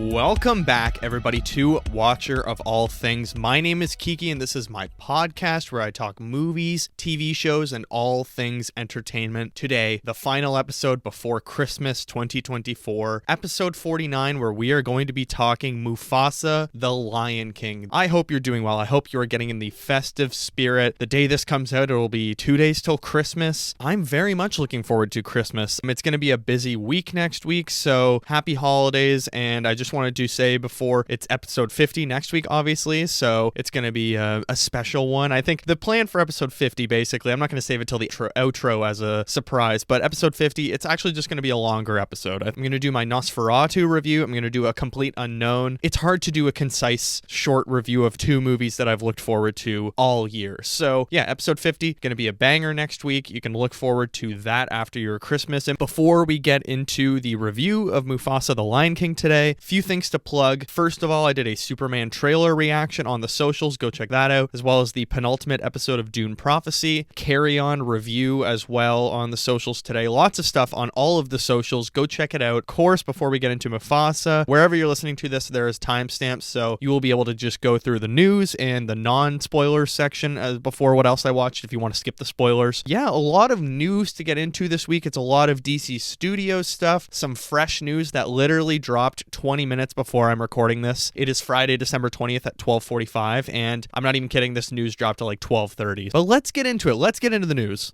Welcome back, everybody, to Watcher of All Things. My name is Kiki, and this is my podcast where I talk movies, TV shows, and all things entertainment. Today, the final episode before Christmas 2024, episode 49, where we are going to be talking Mufasa, the Lion King. I hope you're doing well. I hope you are getting in the festive spirit. The day this comes out, it will be 2 days till Christmas. I'm very much looking forward to Christmas. It's going to be a busy week next week, so happy holidays. And I just wanted to say before, it's episode 50 next week, obviously, so it's going to be a special one. I think the plan for episode 50, basically, I'm not going to save it till the outro as a surprise, but episode 50, it's actually just going to be a longer episode. I'm going to do my Nosferatu review. I'm going to do a complete unknown. It's hard to do a concise, short review of two movies that I've looked forward to all year. So yeah, episode 50, going to be a banger next week. You can look forward to that after your Christmas. And before we get into the review of Mufasa, the Lion King today, few things to plug. First of all, I did a Superman trailer reaction on the socials. Go check that out, as well as the penultimate episode of Dune Prophecy. Carry On review as well on the socials today. Lots of stuff on all of the socials. Go check it out. Of course, before we get into Mufasa, wherever you're listening to this, there is timestamps, so you will be able to just go through the news and the non-spoilers section before what else I watched if you want to skip the spoilers. Yeah, a lot of news to get into this week. It's a lot of DC Studios stuff, some fresh news that literally dropped 20 minutes before I'm recording this. It is Friday, December 20th at 12:45, and I'm not even kidding, this news dropped at like 12:30. But let's get into it. Let's get into the news.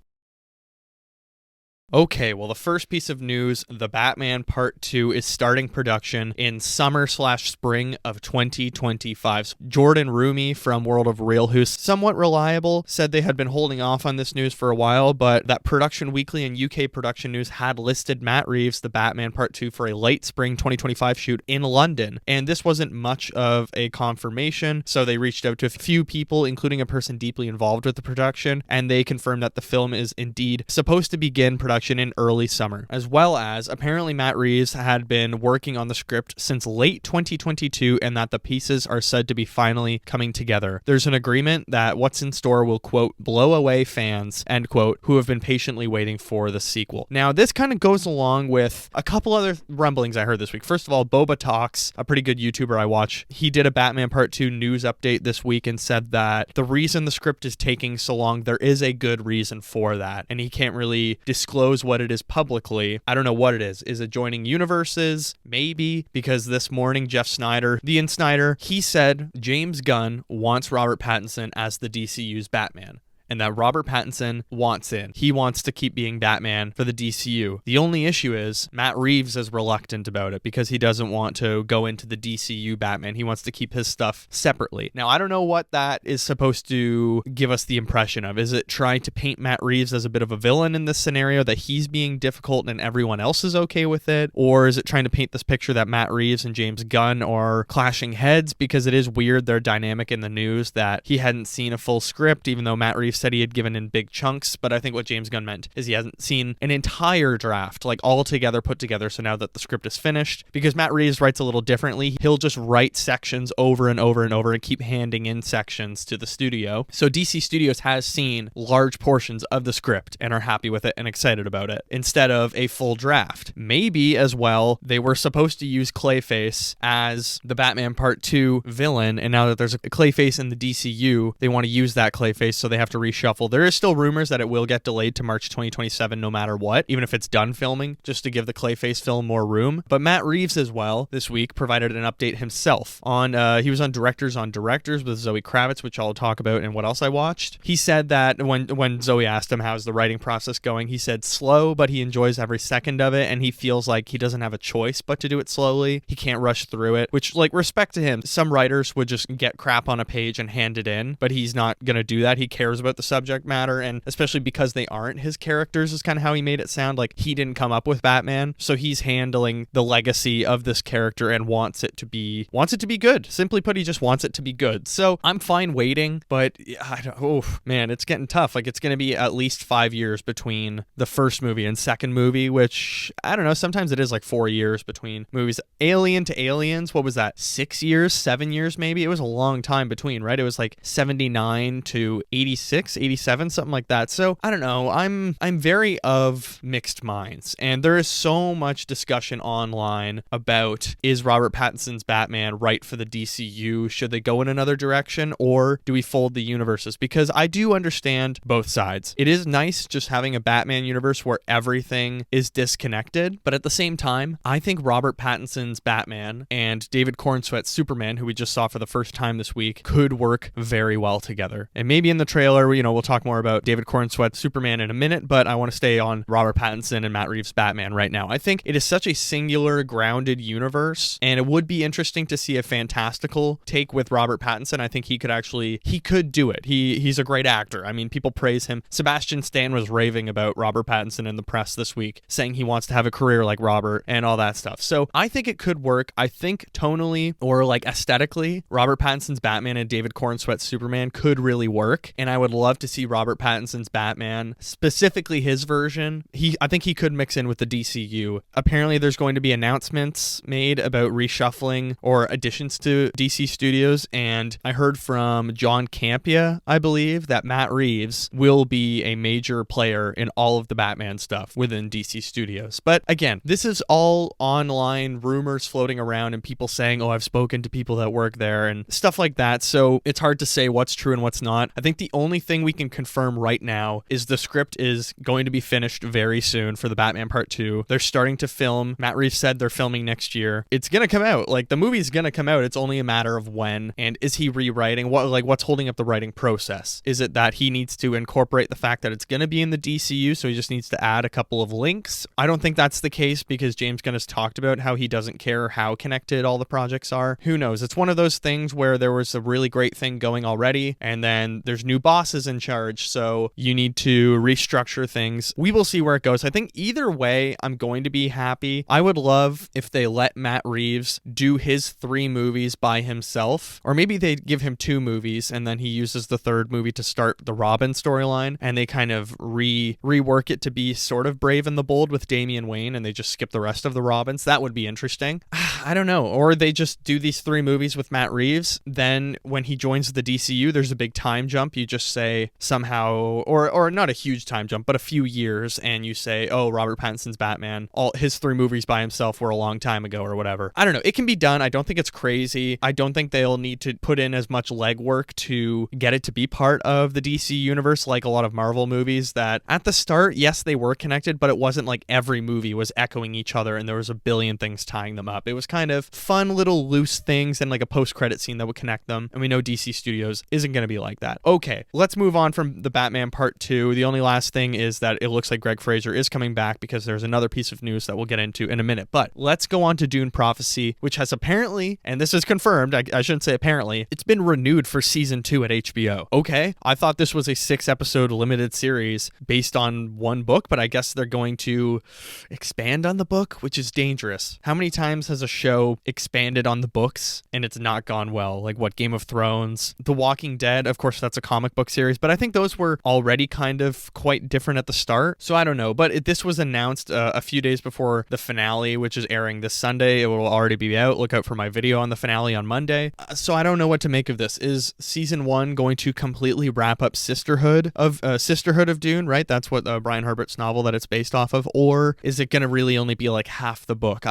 Okay, well, the first piece of news, The Batman Part 2 is starting production in summer/spring of 2025. Jordan Rumi from World of Real, who's somewhat reliable, said they had been holding off on this news for a while, but that Production Weekly and UK Production News had listed Matt Reeves' The Batman Part 2 for a late spring 2025 shoot in London, and this wasn't much of a confirmation, so they reached out to a few people, including a person deeply involved with the production, and they confirmed that the film is indeed supposed to begin production in early summer, as well as apparently Matt Reeves had been working on the script since late 2022 and that the pieces are said to be finally coming together. There's an agreement that what's in store will, quote, blow away fans, end quote, who have been patiently waiting for the sequel. Now, this kind of goes along with a couple other rumblings I heard this week. First of all, Boba Talks, a pretty good YouTuber I watch, he did a Batman Part 2 news update this week and said that the reason the script is taking so long, there is a good reason for that, and he can't really disclose what it is publicly. I don't know what it is. Is it joining universes? Maybe, because this morning Jeff Snyder, the Insnider, he said James Gunn wants Robert Pattinson as the DCU's Batman, and that Robert Pattinson wants in. He wants to keep being Batman for the DCU. The only issue is Matt Reeves is reluctant about it because he doesn't want to go into the DCU Batman. He wants to keep his stuff separately. Now, I don't know what that is supposed to give us the impression of. Is it trying to paint Matt Reeves as a bit of a villain in this scenario, that he's being difficult and everyone else is okay with it? Or is it trying to paint this picture that Matt Reeves and James Gunn are clashing heads? Because it is weird, their dynamic in the news, that he hadn't seen a full script, even though Matt Reeves said he had given in big chunks, but I think what James Gunn meant is he hasn't seen an entire draft, like all together, put together, so now that the script is finished. Because Matt Reeves writes a little differently, he'll just write sections over and over and over and keep handing in sections to the studio. So DC Studios has seen large portions of the script and are happy with it and excited about it, instead of a full draft. Maybe, as well, they were supposed to use Clayface as the Batman Part 2 villain, and now that there's a Clayface in the DCU, they want to use that Clayface, so they have to reshuffle. There is still rumors that it will get delayed to March 2027 no matter what, even if it's done filming, just to give the Clayface film more room. But Matt Reeves as well this week provided an update himself on he was on Directors with Zoe Kravitz, which I'll talk about and what else I watched. He said that when Zoe asked him how's the writing process going, he said slow, but he enjoys every second of it, and he feels like he doesn't have a choice but to do it slowly. He can't rush through it, which, like, respect to him. Some writers would just get crap on a page and hand it in, but he's not gonna do that. He cares about the subject matter, and especially because they aren't his characters is kind of how he made it sound. Like, he didn't come up with Batman, so he's handling the legacy of this character and wants it to be good. Simply put, he just wants it to be good. So I'm fine waiting, but man, it's getting tough. Like, it's going to be at least 5 years between the first movie and second movie, which I don't know, sometimes it is like 4 years between movies. Alien to Aliens, what was that, 6 years, 7 years maybe? It was a long time between, right? It was like 79 to 86 86, 87, something like that. So I don't know. I'm very of mixed minds, and there is so much discussion online about, is Robert Pattinson's Batman right for the DCU? Should they go in another direction, or do we fold the universes? Because I do understand both sides. It is nice just having a Batman universe where everything is disconnected, but at the same time, I think Robert Pattinson's Batman and David Cornsweet's Superman, who we just saw for the first time this week, could work very well together. And maybe in the trailer, we'll talk more about David Cornsweet's Superman in a minute, but I want to stay on Robert Pattinson and Matt Reeves' Batman right now. I think it is such a singular, grounded universe, and it would be interesting to see a fantastical take with Robert Pattinson. I think he could do it. He's a great actor. I mean, people praise him. Sebastian Stan was raving about Robert Pattinson in the press this week, saying he wants to have a career like Robert and all that stuff. So I think it could work. I think tonally or like aesthetically, Robert Pattinson's Batman and David Cornsweet's Superman could really work, and I would love to see Robert Pattinson's Batman, specifically his version. I think he could mix in with the DCU. Apparently there's going to be announcements made about reshuffling or additions to DC Studios, and I heard from John Campea, I believe, that Matt Reeves will be a major player in all of the Batman stuff within DC Studios. But again, this is all online rumors floating around and people saying, oh, I've spoken to people that work there and stuff like that. So it's hard to say what's true and what's not. I think the only thing we can confirm right now is the script is going to be finished very soon for the Batman Part 2. They're starting to film. Matt Reeves said they're filming next year. It's going to come out. Like, the movie's going to come out. It's only a matter of when. And is he rewriting? What's holding up the writing process? Is it that he needs to incorporate the fact that it's going to be in the DCU, so he just needs to add a couple of links? I don't think that's the case, because James Gunn has talked about how he doesn't care how connected all the projects are. Who knows? It's one of those things where there was a really great thing going already, and then there's new bosses in charge, so you need to restructure things. We will see where it goes. I think either way, I'm going to be happy. I would love if they let Matt Reeves do his 3 movies by himself, or maybe they give him 2 movies and then he uses the 3rd movie to start the Robin storyline, and they kind of rework it to be sort of Brave and the Bold with Damian Wayne, and they just skip the rest of the Robins. That would be interesting. I don't know. Or they just do these 3 movies with Matt Reeves, then when he joins the DCU, there's a big time jump. You just say somehow, or not a huge time jump, but a few years, and you say, oh, Robert Pattinson's Batman, all his 3 movies by himself were a long time ago or whatever. I don't know. It can be done. I don't think it's crazy. I don't think they'll need to put in as much legwork to get it to be part of the DC universe like a lot of Marvel movies that at the start, yes, they were connected, but it wasn't like every movie was echoing each other and there was a billion things tying them up. It was kind of fun little loose things and like a post-credit scene that would connect them, and we know DC Studios isn't going to be like that. Okay, let's move on from the Batman Part 2. The only last thing is that it looks like Greg Fraser is coming back, because there's another piece of news that we'll get into in a minute. But let's go on to Dune Prophecy, which has apparently, and this is confirmed, I shouldn't say apparently, it's been renewed for season 2 at HBO. Okay, I thought this was a 6-episode limited series based on one book, but I guess they're going to expand on the book, which is dangerous. How many times has a show expanded on the books and it's not gone well? Like what, Game of Thrones, The Walking Dead? Of course, that's a comic book series, but I think those were already kind of quite different at the start. So I don't know, but this was announced a few days before the finale, which is airing this Sunday. It will already be out. Look out for my video on the finale on Monday. So I don't know what to make of this. Is season 1 going to completely wrap up Sisterhood of Dune, right? That's what Brian Herbert's novel that it's based off of, or is it going to really only be like half the book?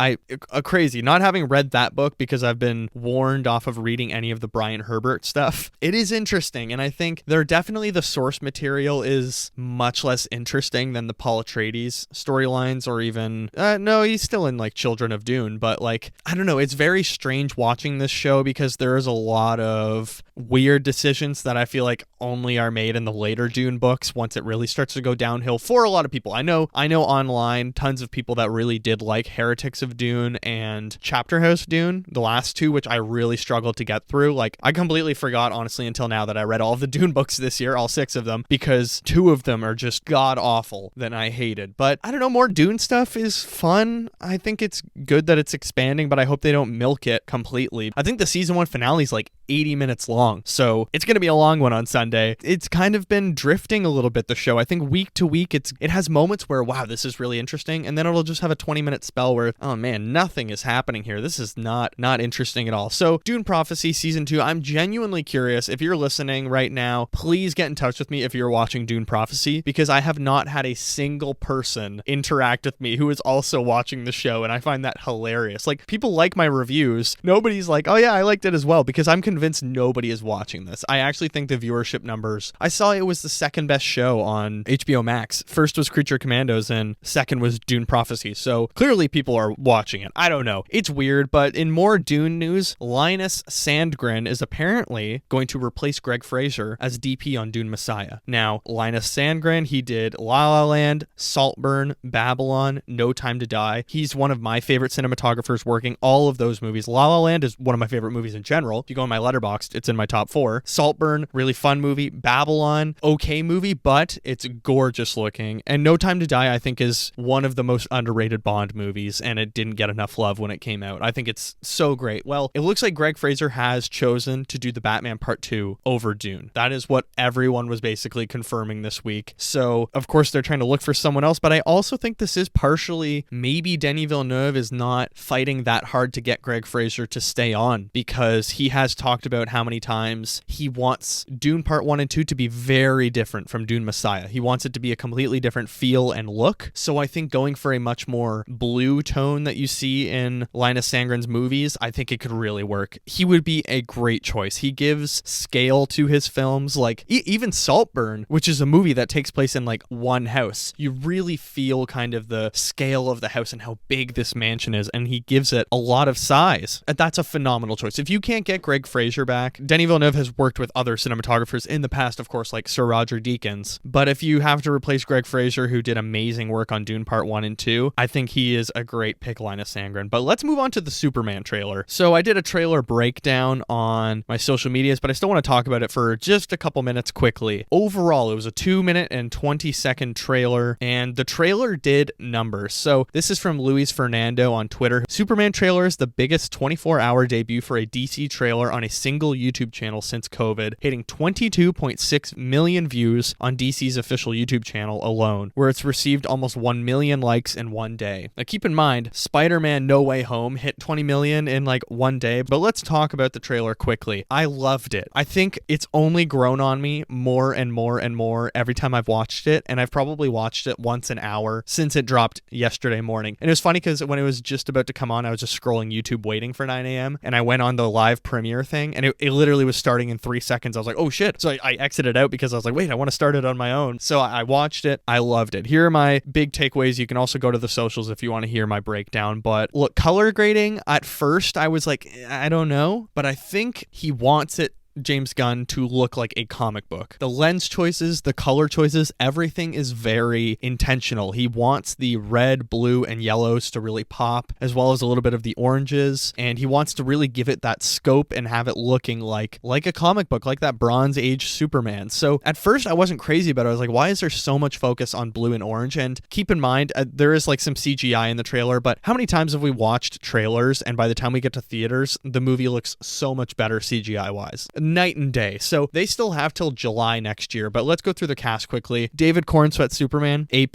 Crazy, not having read that book because I've been warned off of reading any of the Brian Herbert stuff. It is interesting, and I think definitely the source material is much less interesting than the Paul Atreides storylines, or even no, he's still in like Children of Dune, but like I don't know, it's very strange watching this show because there is a lot of weird decisions that I feel like only are made in the later Dune books once it really starts to go downhill for a lot of people. I know online tons of people that really did like Heretics of Dune and Chapter House Dune, the last 2, which I really struggled to get through. Like I completely forgot, honestly, until now that I read all of the Dune books this year, all 6 of them, because 2 of them are just god awful that I hated. But I don't know, more Dune stuff is fun. I think it's good that it's expanding, but I hope they don't milk it completely. I think the season 1 finale is like 80 minutes long, so it's going to be a long one on Sunday. It's kind of been drifting a little bit, the show. I think week to week it has moments where, wow, this is really interesting, and then it'll just have a 20-minute spell where, oh man, nothing is happening happening here? This is not interesting at all. So Dune Prophecy Season 2, I'm genuinely curious. If you're listening right now, please get in touch with me if you're watching Dune Prophecy, because I have not had a single person interact with me who is also watching the show, and I find that hilarious. Like, people like my reviews. Nobody's like, oh yeah, I liked it as well, because I'm convinced nobody is watching this. I actually think the viewership numbers, I saw it was the second best show on HBO Max. First was Creature Commandos, and second was Dune Prophecy. So clearly people are watching it. I don't know. It's weird, but in more Dune news, Linus Sandgren is apparently going to replace Greg Fraser as DP on Dune Messiah. Now, Linus Sandgren, he did La La Land, Saltburn, Babylon, No Time to Die. He's one of my favorite cinematographers working all of those movies. La La Land is one of my favorite movies in general. If you go on my Letterboxd, it's in my top 4. Saltburn, really fun movie. Babylon, okay movie, but it's gorgeous looking. And No Time to Die, I think, is one of the most underrated Bond movies, and it didn't get enough love when it came out. I think it's so great. Well, it looks like Greg Fraser has chosen to do the Batman Part 2 over Dune. That is what everyone was basically confirming this week. So, of course, they're trying to look for someone else, but I also think this is partially maybe Denis Villeneuve is not fighting that hard to get Greg Fraser to stay on, because he has talked about how many times he wants Dune Part 1 and 2 to be very different from Dune Messiah. He wants it to be a completely different feel and look. So I think going for a much more blue tone that you see in Linus Sandgren's movies, I think it could really work. He would be a great choice. He gives scale to his films, like even Saltburn, which is a movie that takes place in like one house. You really feel kind of the scale of the house and how big this mansion is, and he gives it a lot of size. And that's a phenomenal choice. If you can't get Greg Fraser back, Denis Villeneuve has worked with other cinematographers in the past, of course, like Sir Roger Deakins. But if you have to replace Greg Fraser, who did amazing work on Dune Part 1 and 2, I think he is a great pick, Linus Sandgren. But let's move on to the Superman trailer. So I did a trailer breakdown on my social medias, but I still want to talk about it for just a couple minutes quickly. Overall, it was a 2-minute and 20-second trailer, and the trailer did numbers. So this is from Luis Fernando on Twitter. Superman trailer is the biggest 24-hour debut for a DC trailer on a single YouTube channel since COVID, hitting 22.6 million views on DC's official YouTube channel alone, where it's received almost 1 million likes in one day. Now keep in mind, Spider-Man No Way Home hit 20 million in like one day, but let's talk about the trailer quickly. I loved it. I think it's only grown on me more and more and more every time I've watched it, and I've probably watched it once an hour since it dropped yesterday morning. And it was funny because when it was just about to come on, I was just scrolling YouTube waiting for 9 a.m. and I went on the live premiere thing, and it literally was starting in 3 seconds. I was like, oh shit. So I exited out because I was like, wait, I want to start it on my own. So I watched it. I loved it. Here are my big takeaways. You can also go to the socials if you want to hear my breakdown. But look, color grading, at first I was like, I don't know, but I think he wants it, James Gunn, to look like a comic book. The lens choices, the color choices, everything is very intentional. He wants the red, blue, and yellows to really pop, as well as a little bit of the oranges, and he wants to really give it that scope and have it looking like a comic book, like that Bronze Age Superman. So at first I wasn't crazy about it. I was like, why is there so much focus on blue and orange? And keep in mind, there is like some CGI in the trailer, but how many times have we watched trailers and by the time we get to theaters, the movie looks so much better CGI wise? Night and day. So they still have till July next year, but let's go through the cast quickly. David Cornsweet Superman, A+.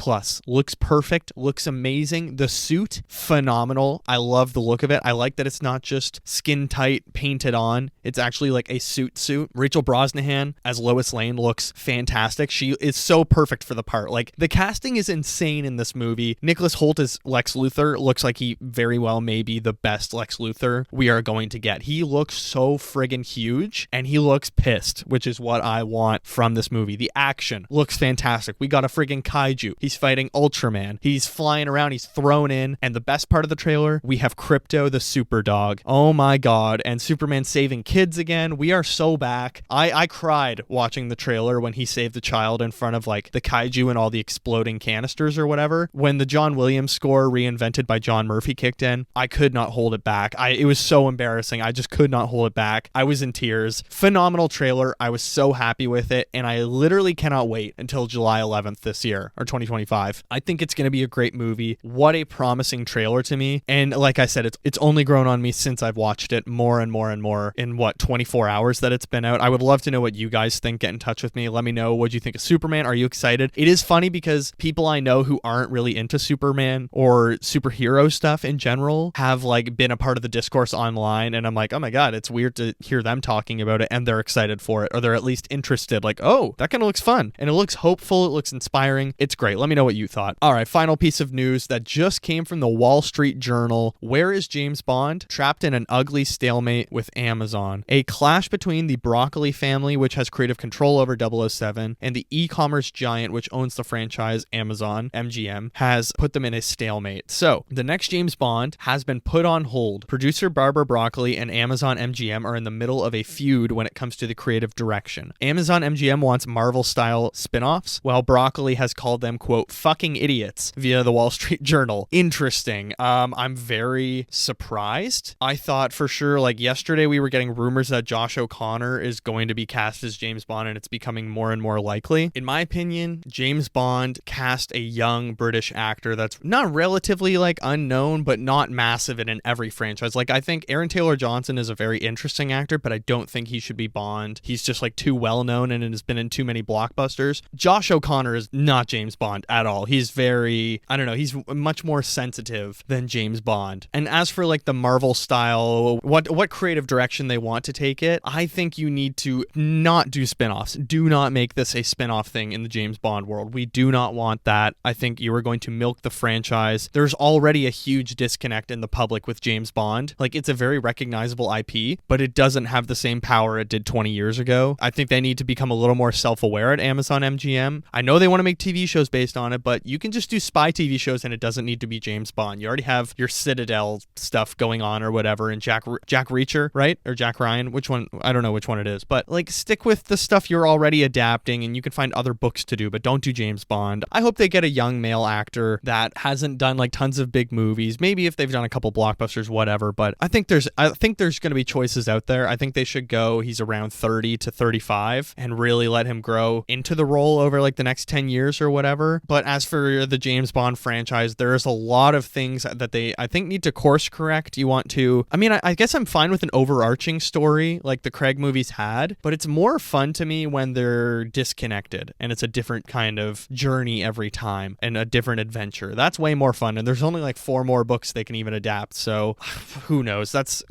Looks perfect, looks amazing. The suit, phenomenal. I love the look of it. I like that it's not just skin tight, painted on. It's actually like a suit. Rachel Brosnahan as Lois Lane looks fantastic. She is so perfect for the part. Like, the casting is insane in this movie. Nicholas Hoult as Lex Luthor looks like he very well may be the best Lex Luthor we are going to get. He looks so friggin' huge, and he looks pissed, which is what I want from this movie. The action looks fantastic. We got a friggin' kaiju. He's fighting Ultraman. He's flying around. He's thrown in. And the best part of the trailer, we have Krypto the super dog. Oh my god. And Superman saving kids again. We are so back. I cried watching the trailer when he saved the child in front of like the kaiju and all the exploding canisters or whatever. When the John Williams score reinvented by John Murphy kicked in, I could not hold it back. It was so embarrassing. I just could not hold it back. I was in tears. Phenomenal trailer. I was so happy with it, and I literally cannot wait until July 11th this year, or 2025. I think it's going to be a great movie. What a promising trailer to me. And like I said, it's only grown on me since I've watched it more and more and more in 24 hours that it's been out. I would love to know what you guys think. Get in touch with me. Let me know what you think of Superman. Are you excited? It is funny because people I know who aren't really into Superman or superhero stuff in general have like been a part of the discourse online, and I'm like, oh my god, it's weird to hear them talking about it and they're excited for it, or they're at least interested, like, oh, that kind of looks fun and it looks hopeful, it looks inspiring. It's great. Let me know what you thought. All right, final piece of news that just came from the Wall Street Journal. Where is James Bond? Trapped in an ugly stalemate with Amazon. A clash between the Broccoli family, which has creative control over 007, and the e-commerce giant, which owns the franchise Amazon, MGM, has put them in a stalemate. So, the next James Bond has been put on hold. Producer Barbara Broccoli and Amazon MGM are in the middle of a feud when it comes to the creative direction. Amazon MGM wants Marvel-style spin-offs, while Broccoli has called them, quote, fucking idiots via the Wall Street Journal. Interesting. I'm very surprised. I thought for sure, like yesterday we were getting rumors that Josh O'Connor is going to be cast as James Bond, and it's becoming more and more likely. In my opinion, James Bond cast a young British actor that's not relatively like unknown, but not massive in every franchise. Like, I think Aaron Taylor Johnson is a very interesting actor, but I don't think he should be Bond. He's just like too well known and has been in too many blockbusters. Josh O'Connor is not James Bond at all. He's very, I don't know, he's much more sensitive than James Bond. And as for like the Marvel style, what creative direction they want to take it, I think you need to not do spin-offs. Do not make this a spin-off thing in the James Bond world. We do not want that. I think you are going to milk the franchise. There's already a huge disconnect in the public with James Bond. Like, it's a very recognizable IP, but it doesn't have the same power it did 20 years ago. I think they need to become a little more self-aware at Amazon MGM. I know they want to make TV shows based on it, but you can just do spy TV shows and it doesn't need to be James Bond. You already have your Citadel stuff going on or whatever, and Jack Reacher, right? Or Jack Ryan, which one? I don't know which one it is, but like, stick with the stuff you're already adapting, and you can find other books to do, but don't do James Bond. I hope they get a young male actor that hasn't done like tons of big movies. Maybe if they've done a couple blockbusters, whatever, but I think there's going to be choices out there. I think they should go, he's around 30 to 35, and really let him grow into the role over like the next 10 years or whatever. But as for the James Bond franchise, there's a lot of things that they, I think, need to course correct. You want to, I mean, I guess I'm fine with an overarching story like the Craig movies had, but it's more fun to me when they're disconnected and it's a different kind of journey every time and a different adventure. That's way more fun, and there's only like 4 more books they can even adapt, so who knows. That's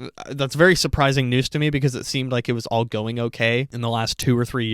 very surprising news to me, because it seemed like it was all going okay in the last 2 or 3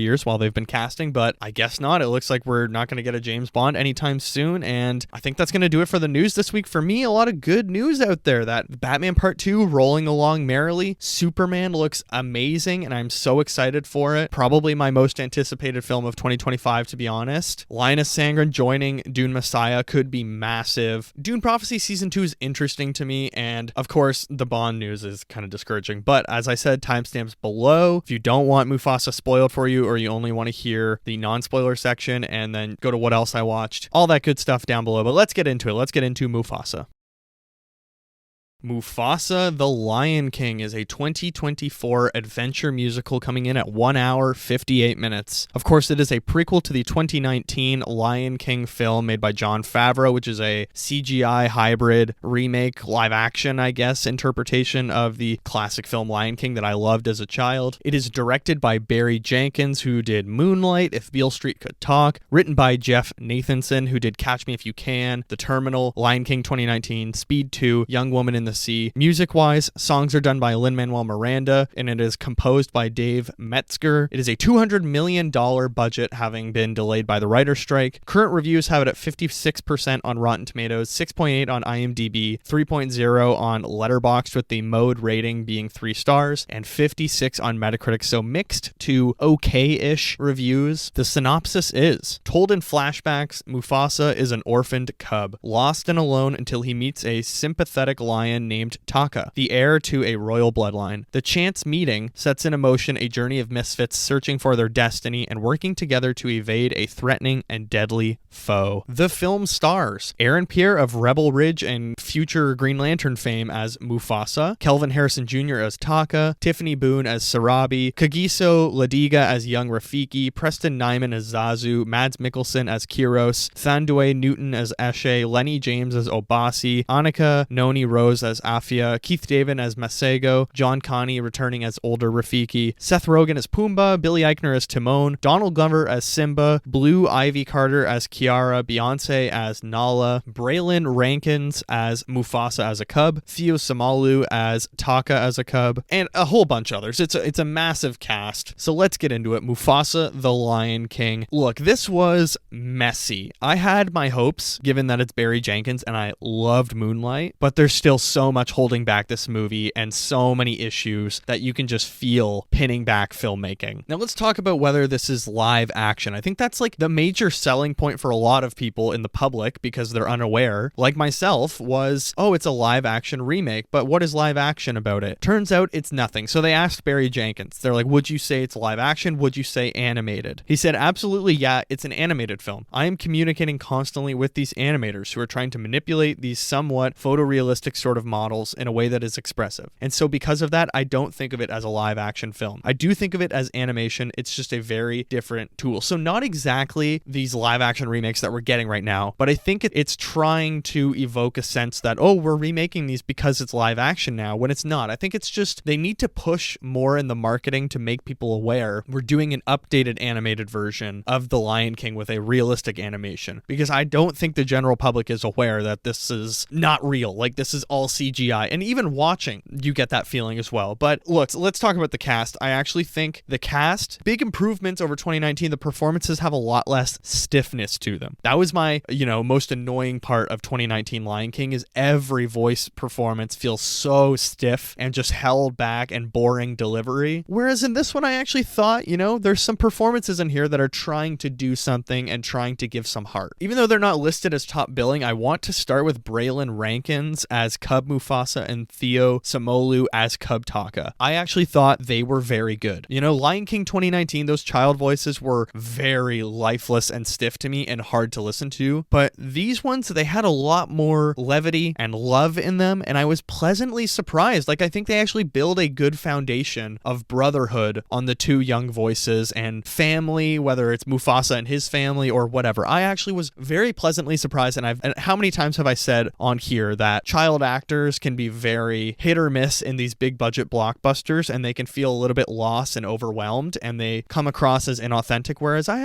years while they've been casting, but I guess not. It looks like we're not going to get a James Bond anytime soon, and I think that's going to do it for the news this week. For me, a lot of good news out there. That Batman Part 2 rolling along merrily. Superman looks amazing, and I'm so excited for it. Probably my most anticipated film of 2025, to be honest. Linus Sandgren joining Dune Messiah could be massive. Dune Prophecy Season 2 is interesting to me, and of course, the Bond news is kind of discouraging, but as I said, timestamps below. If you don't want Mufasa spoiled for you, or you only want to hear the non-spoiler section, and then go to what else I watched, all that good stuff down below. But let's get into it. Let's get into Mufasa. Mufasa the Lion King is a 2024 adventure musical coming in at 1 hour, 58 minutes. Of course, it is a prequel to the 2019 Lion King film made by Jon Favreau, which is a CGI hybrid remake, live action, I guess, interpretation of the classic film Lion King that I loved as a child. It is directed by Barry Jenkins, who did Moonlight, If Beale Street Could Talk, written by Jeff Nathanson, who did Catch Me If You Can, The Terminal, Lion King 2019, Speed 2, Young Woman in the Sea. Music-wise, songs are done by Lin-Manuel Miranda, and it is composed by Dave Metzger. It is a $200 million budget, having been delayed by the writer's strike. Current reviews have it at 56% on Rotten Tomatoes, 6.8 on IMDb, 3.0 on Letterboxd, with the mode rating being 3 stars, and 56 on Metacritic, so mixed to okay-ish reviews. The synopsis is: told in flashbacks, Mufasa is an orphaned cub, lost and alone until he meets a sympathetic lion lion named Taka, the heir to a royal bloodline. The chance meeting sets in motion a journey of misfits searching for their destiny and working together to evade a threatening and deadly foe. The film stars Aaron Pierre of Rebel Ridge and future Green Lantern fame as Mufasa, Kelvin Harrison Jr. as Taka, Tiffany Boone as Sarabi, Kagiso Ladiga as young Rafiki, Preston Nyman as Zazu, Mads Mikkelsen as Kyros, Thandwe Newton as Eshe, Lenny James as Obasi, Annika Noni Rose as Afia, Keith David as Masego, John Connie returning as older Rafiki, Seth Rogen as Pumbaa, Billy Eichner as Timon, Donald Glover as Simba, Blue Ivy Carter as Kiara, Beyonce as Nala, Braylon Rankins as Mufasa as a cub, Theo Samalu as Taka as a cub, and a whole bunch of others. It's a massive cast. So let's get into it. Mufasa the Lion King. Look, this was messy. I had my hopes, given that it's Barry Jenkins and I loved Moonlight, but there's still so much holding back this movie and so many issues that you can just feel pinning back filmmaking. Now let's talk about whether this is live action. I think that's like the major selling point for a lot of people in the public because they're unaware, like myself, was, oh, it's a live action remake, but what is live action about it? Turns out it's nothing. So they asked Barry Jenkins, they're like, would you say it's live action? Would you say animated? He said, absolutely, yeah, it's an animated film. I am communicating constantly with these animators who are trying to manipulate these somewhat photorealistic sort of models in a way that is expressive. And so because of that, I don't think of it as a live action film. I do think of it as animation. It's just a very different tool. So not exactly these live action remakes that we're getting right now, but I think it's trying to evoke a sense that, oh, we're remaking these because it's live action now, when it's not. I think it's just they need to push more in the marketing to make people aware we're doing an updated animated version of The Lion King with a realistic animation, because I don't think the general public is aware that this is not real. Like, this is all CGI, and even watching, you get that feeling as well. But look, let's talk about the cast. I actually think the cast, big improvements over 2019. The performances have a lot less stiffness to them. That was my, most annoying part of 2019 Lion King, is every voice performance feels so stiff and just held back and boring delivery. Whereas in this one, I actually thought, there's some performances in here that are trying to do something and trying to give some heart. Even though they're not listed as top billing, I want to start with Braylon Rankins as Cub Mufasa and Theo Samolu as Cub Taka. I actually thought they were very good. Lion King 2019, those child voices were very lifeless and stiff to me and hard to listen to, but these ones, they had a lot more levity and love in them, and I was pleasantly surprised. Like, I think they actually build a good foundation of brotherhood on the two young voices and family, whether it's Mufasa and his family or whatever. I actually was very pleasantly surprised, and how many times have I said on here that child actors can be very hit or miss in these big budget blockbusters, and they can feel a little bit lost and overwhelmed, and they come across as inauthentic, whereas I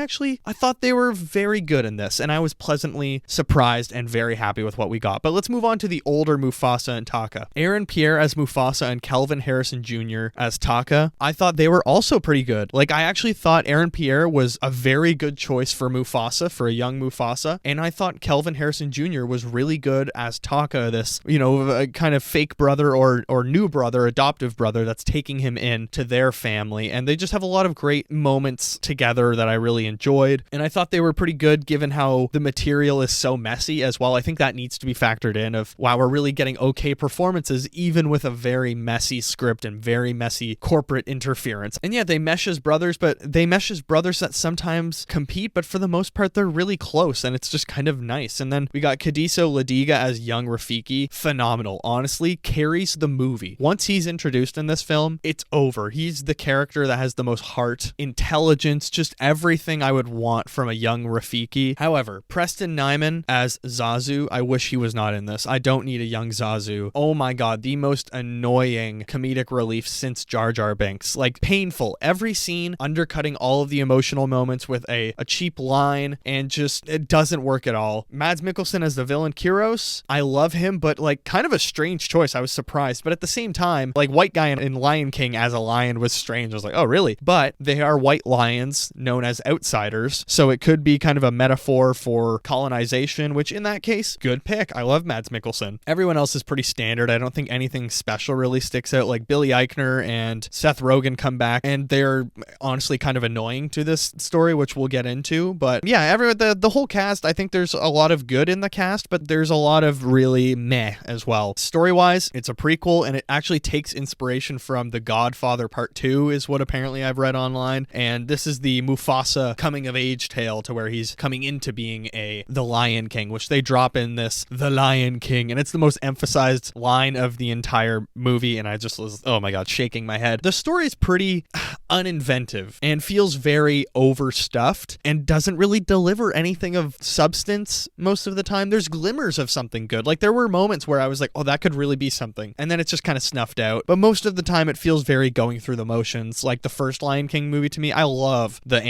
thought they were very good in this, and I was pleasantly surprised and very happy with what we got. But let's move on to the older Mufasa and Taka. Aaron Pierre as Mufasa and Kelvin Harrison Jr. as Taka. I thought they were also pretty good. Like, I actually thought Aaron Pierre was a very good choice for Mufasa, for a young Mufasa, and I thought Kelvin Harrison Jr. was really good as Taka, this, a kind of fake brother or new brother, adoptive brother that's taking him in to their family, and they just have a lot of great moments together that I really enjoyed, and I thought they were pretty good given how the material is so messy as well. I think that needs to be factored in of, wow, we're really getting okay performances even with a very messy script and very messy corporate interference. And yeah, they mesh as brothers, but they mesh as brothers that sometimes compete, but for the most part, they're really close, and it's just kind of nice. And then we got Kagiso Ladiga as young Rafiki. Phenomenal. Honestly, carries the movie. Once he's introduced in this film, it's over. He's the character that has the most heart, intelligence, just everything I would want from a young Rafiki. However, Preston Nyman as Zazu, I wish he was not in this. I don't need a young Zazu. Oh my god, the most annoying comedic relief since Jar Jar Binks. Like, painful. Every scene undercutting all of the emotional moments with a cheap line, and just, it doesn't work at all. Mads Mikkelsen as the villain Kyros, I love him, but like, kind of a strange choice. I was surprised, but at the same time, like, white guy in Lion King as a lion was strange. I was like, oh really? But they are white lions known as outsiders, so it could be kind of a metaphor for colonization, which in that case, good pick. I love Mads Mikkelsen. Everyone else is pretty standard. I don't think anything special really sticks out. Like, Billy Eichner and Seth Rogen come back, and they're honestly kind of annoying to this story, which we'll get into. But yeah, the whole cast, I think there's a lot of good in the cast, but there's a lot of really meh as well. well. Story-wise, it's a prequel, and it actually takes inspiration from The Godfather Part 2 is what apparently I've read online, and this is the Mufasa coming-of-age tale to where he's coming into being the Lion King, which they drop in this The Lion King, and it's the most emphasized line of the entire movie, and I just was, oh my god, shaking my head. The story is pretty uninventive and feels very overstuffed and doesn't really deliver anything of substance most of the time. There's glimmers of something good. Like, there were moments where I was like, oh, that could really be something, and then it's just kind of snuffed out. But most of the time it feels very going through the motions. Like the first Lion King movie, to me, I love the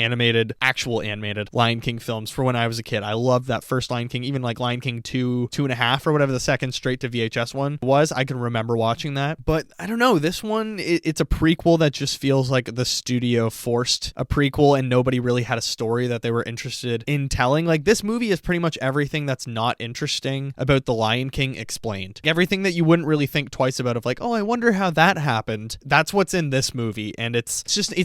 actual animated Lion King films for when I was a kid. I loved that first Lion King, even like Lion King 2, 2.5, or whatever the second straight to VHS one was. I can remember watching that. But I don't know, this one, it's a prequel that just feels like the studio forced a prequel and nobody really had a story that they were interested in telling. Like, this movie is pretty much everything that's not interesting about the Lion King explained. Everything that you wouldn't really think twice about of like, oh, I wonder how that happened. That's what's in this movie, and it's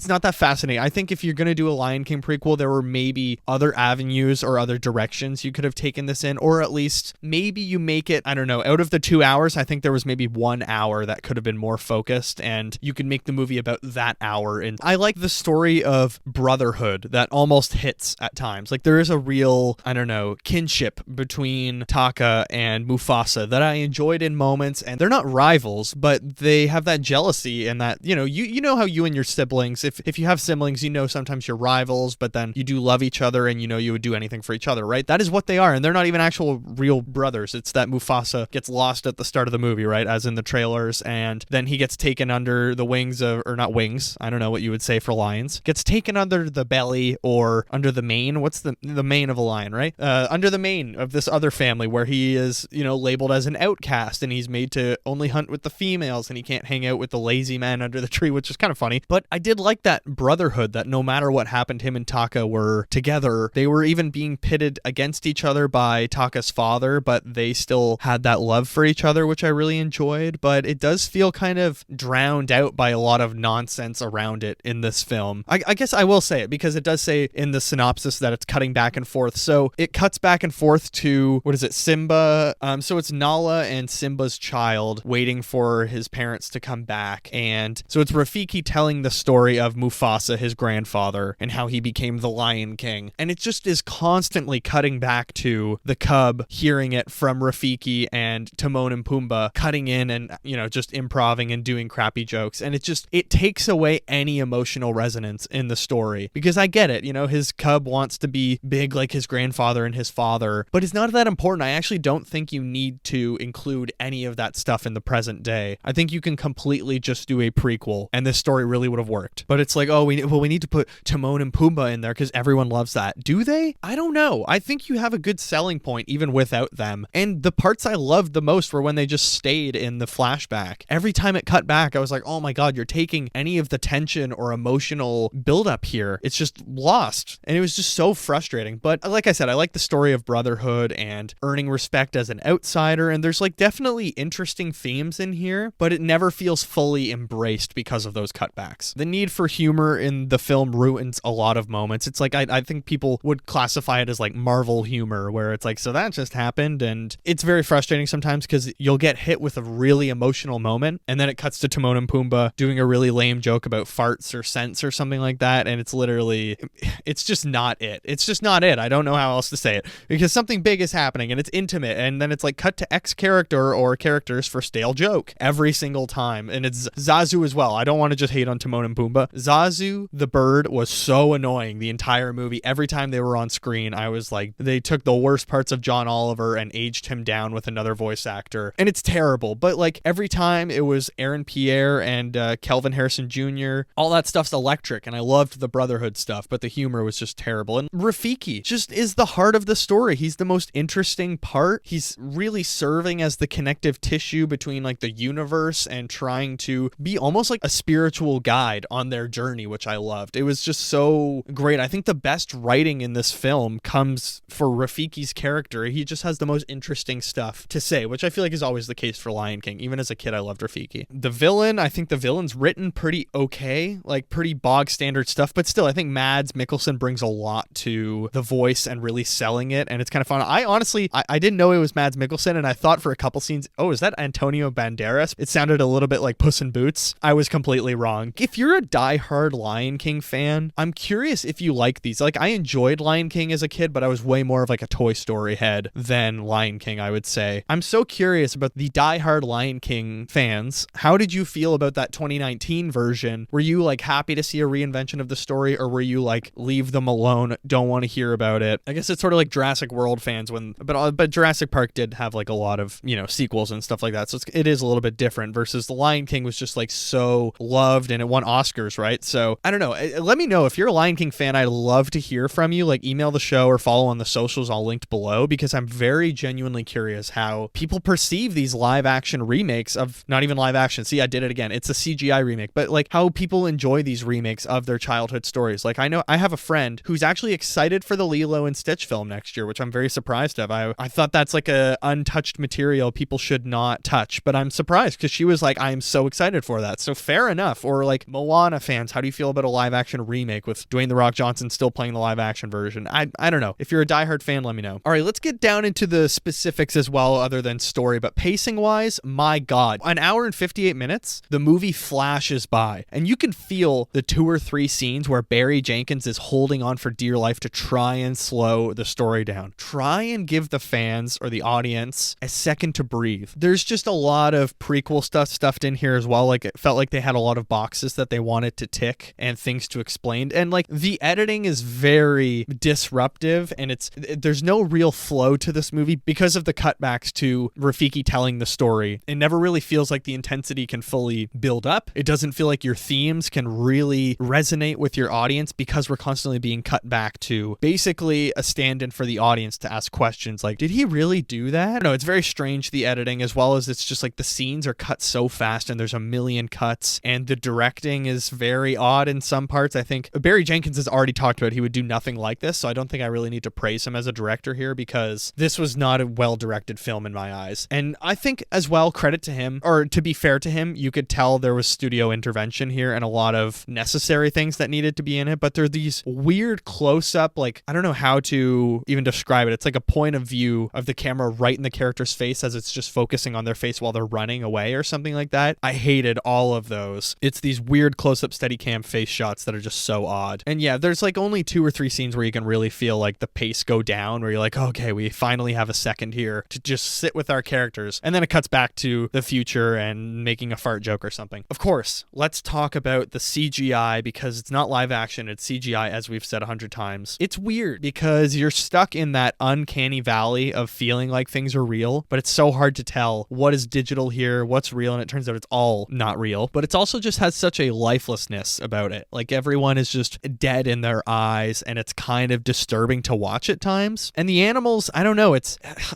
not that fascinating. I think if you're gonna do a Lion King prequel, there were maybe other avenues or other directions you could have taken this in, or at least maybe you make it, I don't know, out of the 2 hours, I think there was maybe 1 hour that could have been more focused, and you could make the movie about that hour. And I like the story of brotherhood that almost hits at times. Like, there is a real, I don't know, kinship between Taka and Mufasa that I enjoyed in moments, and they're not rivals, but they have that jealousy and that, you know how you and your siblings, if you have siblings, you know sometimes you're rivals, but then you do love each other and you know you would do anything for each other, right? That is what they are, and they're not even actual real brothers. It's that Mufasa gets lost at the start of the movie, right, as in the trailers, and then he gets taken under the wings of, or not wings, I don't know what you would say for lions, gets taken under the belly or under the mane. What's the mane of a lion, right? Under the mane of this other family where he is, labeled as an outcast, and he's made to only hunt with the females, and he can't hang out with the lazy men under the tree, which is kind of funny. But I did like that brotherhood, that no matter what happened, him and Taka were together. They were even being pitted against each other by Taka's father, but they still had that love for each other, which I really enjoyed. But it does feel kind of drowned out by a lot of nonsense around it in this film. I guess I will say it because it does say in the synopsis that it's cutting back and forth. So it cuts back and forth to, what is it, Simba? So it's Nala and Simba's child waiting for his parents to come back. And so it's Rafiki telling the story of Mufasa, his grandfather, and how he became the Lion King. And it just is constantly cutting back to the cub hearing it from Rafiki and Timon and Pumbaa cutting in and, just improving and doing crappy jokes. And it takes away any emotional resonance in the story, because I get it, his cub wants to be big like his grandfather and his father, but it's not that important. I actually don't think you need to include any of that stuff in the present day. I think you can completely just do a prequel and this story really would have worked. But it's like, oh, we need to put Timon and Pumbaa in there because everyone loves that. Do they? I don't know. I think you have a good selling point even without them. And the parts I loved the most were when they just stayed in the flashback. Every time it cut back, I was like, oh my God, you're taking any of the tension or emotional buildup here. It's just lost. And it was just so frustrating. But like I said, I like the story of brotherhood and earning respect as an outsider. And there's definitely interesting themes in here, but it never feels fully embraced because of those cutbacks. The need for humor in the film ruins a lot of moments. It's like, I think people would classify it as Marvel humor, where it's like, so that just happened. And it's very frustrating sometimes because you'll get hit with a really emotional moment and then it cuts to Timon and Pumbaa doing a really lame joke about farts or scents or something like that. And it's just not it. It's just not it. I don't know how else to say it, because something big is happening and it's intimate. And then it's cut to X character or characters for stale joke every single time. And it's Zazu as well. I don't want to just hate on Timon and Pumbaa. Zazu, the bird, was so annoying the entire movie. Every time they were on screen, I was like, they took the worst parts of John Oliver and aged him down with another voice actor. And it's terrible. But every time it was Aaron Pierre and Kelvin Harrison Jr., all that stuff's electric. And I loved the brotherhood stuff, but the humor was just terrible. And Rafiki just is the heart of the story. He's the most interesting part. He's really serving as the connective tissue between the universe and trying to be almost like a spiritual guide on their journey, which I loved. It was just so great. I think the best writing in this film comes for Rafiki's character. He just has the most interesting stuff to say, which I feel like is always the case for Lion King. Even as a kid, I loved Rafiki. The villain, I think the villain's written pretty okay. story, like pretty bog standard stuff, but still, I think Mads Mikkelsen brings a lot to the voice and really selling it, and it's kind of fun. I honestly, I didn't know it was Mads Mikkelsen, and I thought for a couple scenes, oh, is that Antonio Banderas? It sounded a little bit like Puss in Boots. I was completely wrong. If you're a diehard Lion King fan, I'm curious if you like these. Like, I enjoyed Lion King as a kid, but I was way more of like a Toy Story head than Lion King, I would say. I'm so curious about the diehard Lion King fans. How did you feel about that 2019 version? Were you like happy to see a reinvention of the story, or were you like, leave them alone, don't want to hear about it? I guess it's sort of like Jurassic World fans but Jurassic Park did have like a lot of, sequels and stuff like that, so it is a little bit different versus the Lion King was just like so loved and it won Oscars, right? So I don't know. Let me know if you're a Lion King fan. I'd love to hear from you. Like, email the show or follow on the socials all linked below, because I'm very genuinely curious how people perceive these live action remakes of, not even live action, see, I did it again, it's a CGI remake, but like how people enjoy these remakes of their childhood stories. Like, I know I have a friend who's actually excited for the Lilo and Stitch film next year, which I'm very surprised of. I thought that's like a untouched material people should not touch, but I'm surprised because she was like, I'm so excited for that. So fair enough. Or like Moana fans, how do you feel about a live action remake with Dwayne The Rock Johnson still playing the live action version? I don't know. If you're a diehard fan, let me know. All right, let's get down into the specifics as well, other than story, but pacing wise, my God, an hour and 58 minutes, the movie flashes by, and you can feel the 2 or 3 scenes where Barry Jenkins is holding on for dear life to try and slow the story down. Try and give the fans or the audience a second to breathe. There's just a lot of prequel stuff stuffed in here as well. Like, it felt like they had a lot of boxes that they wanted to tick and things to explain. And like, the editing is very disruptive, and there's no real flow to this movie because of the cutbacks to Rafiki telling the story. It never really feels like the intensity can fully build up. It doesn't feel like your themes can really resonate with your audience because we're constantly being cut back to basically a stand-in for the audience to ask questions like, did he really do that? No, it's very strange, the editing, as well as it's just like the scenes are cut so fast and there's a million cuts, and the directing is very odd in some parts. I think Barry Jenkins has already talked about he would do nothing like this, so I don't think I really need to praise him as a director here, because this was not a well-directed film in my eyes. And I think as well, credit to him, or to be fair to him, you could tell there was studio intervention here and a lot of necessary things that needed to be in it, but there are these weird close-up, like, I don't know how to even describe it. It's like a point of view of the camera right in the character's face as it's just focusing on their face while they're running away or something like that. I hated all of those. It's these weird close-up Steadicam face shots that are just so odd. And yeah, there's like only 2 or 3 scenes where you can really feel like the pace go down, where you're like, okay, we finally have a second here to just sit with our characters. And then it cuts back to the future and making a fart joke or something. Of course, let's talk about the CGI, because it's not live action, it's CGI, as we've said 100 times. It's weird because you're stuck in that uncanny valley of feeling like things are real, but it's so hard to tell what is digital here, what's real, and it turns out it's all not real. But it's also just has such a lifelessness about it. Like, everyone is just dead in their eyes, and it's kind of disturbing to watch at times. And the animals, I don't know,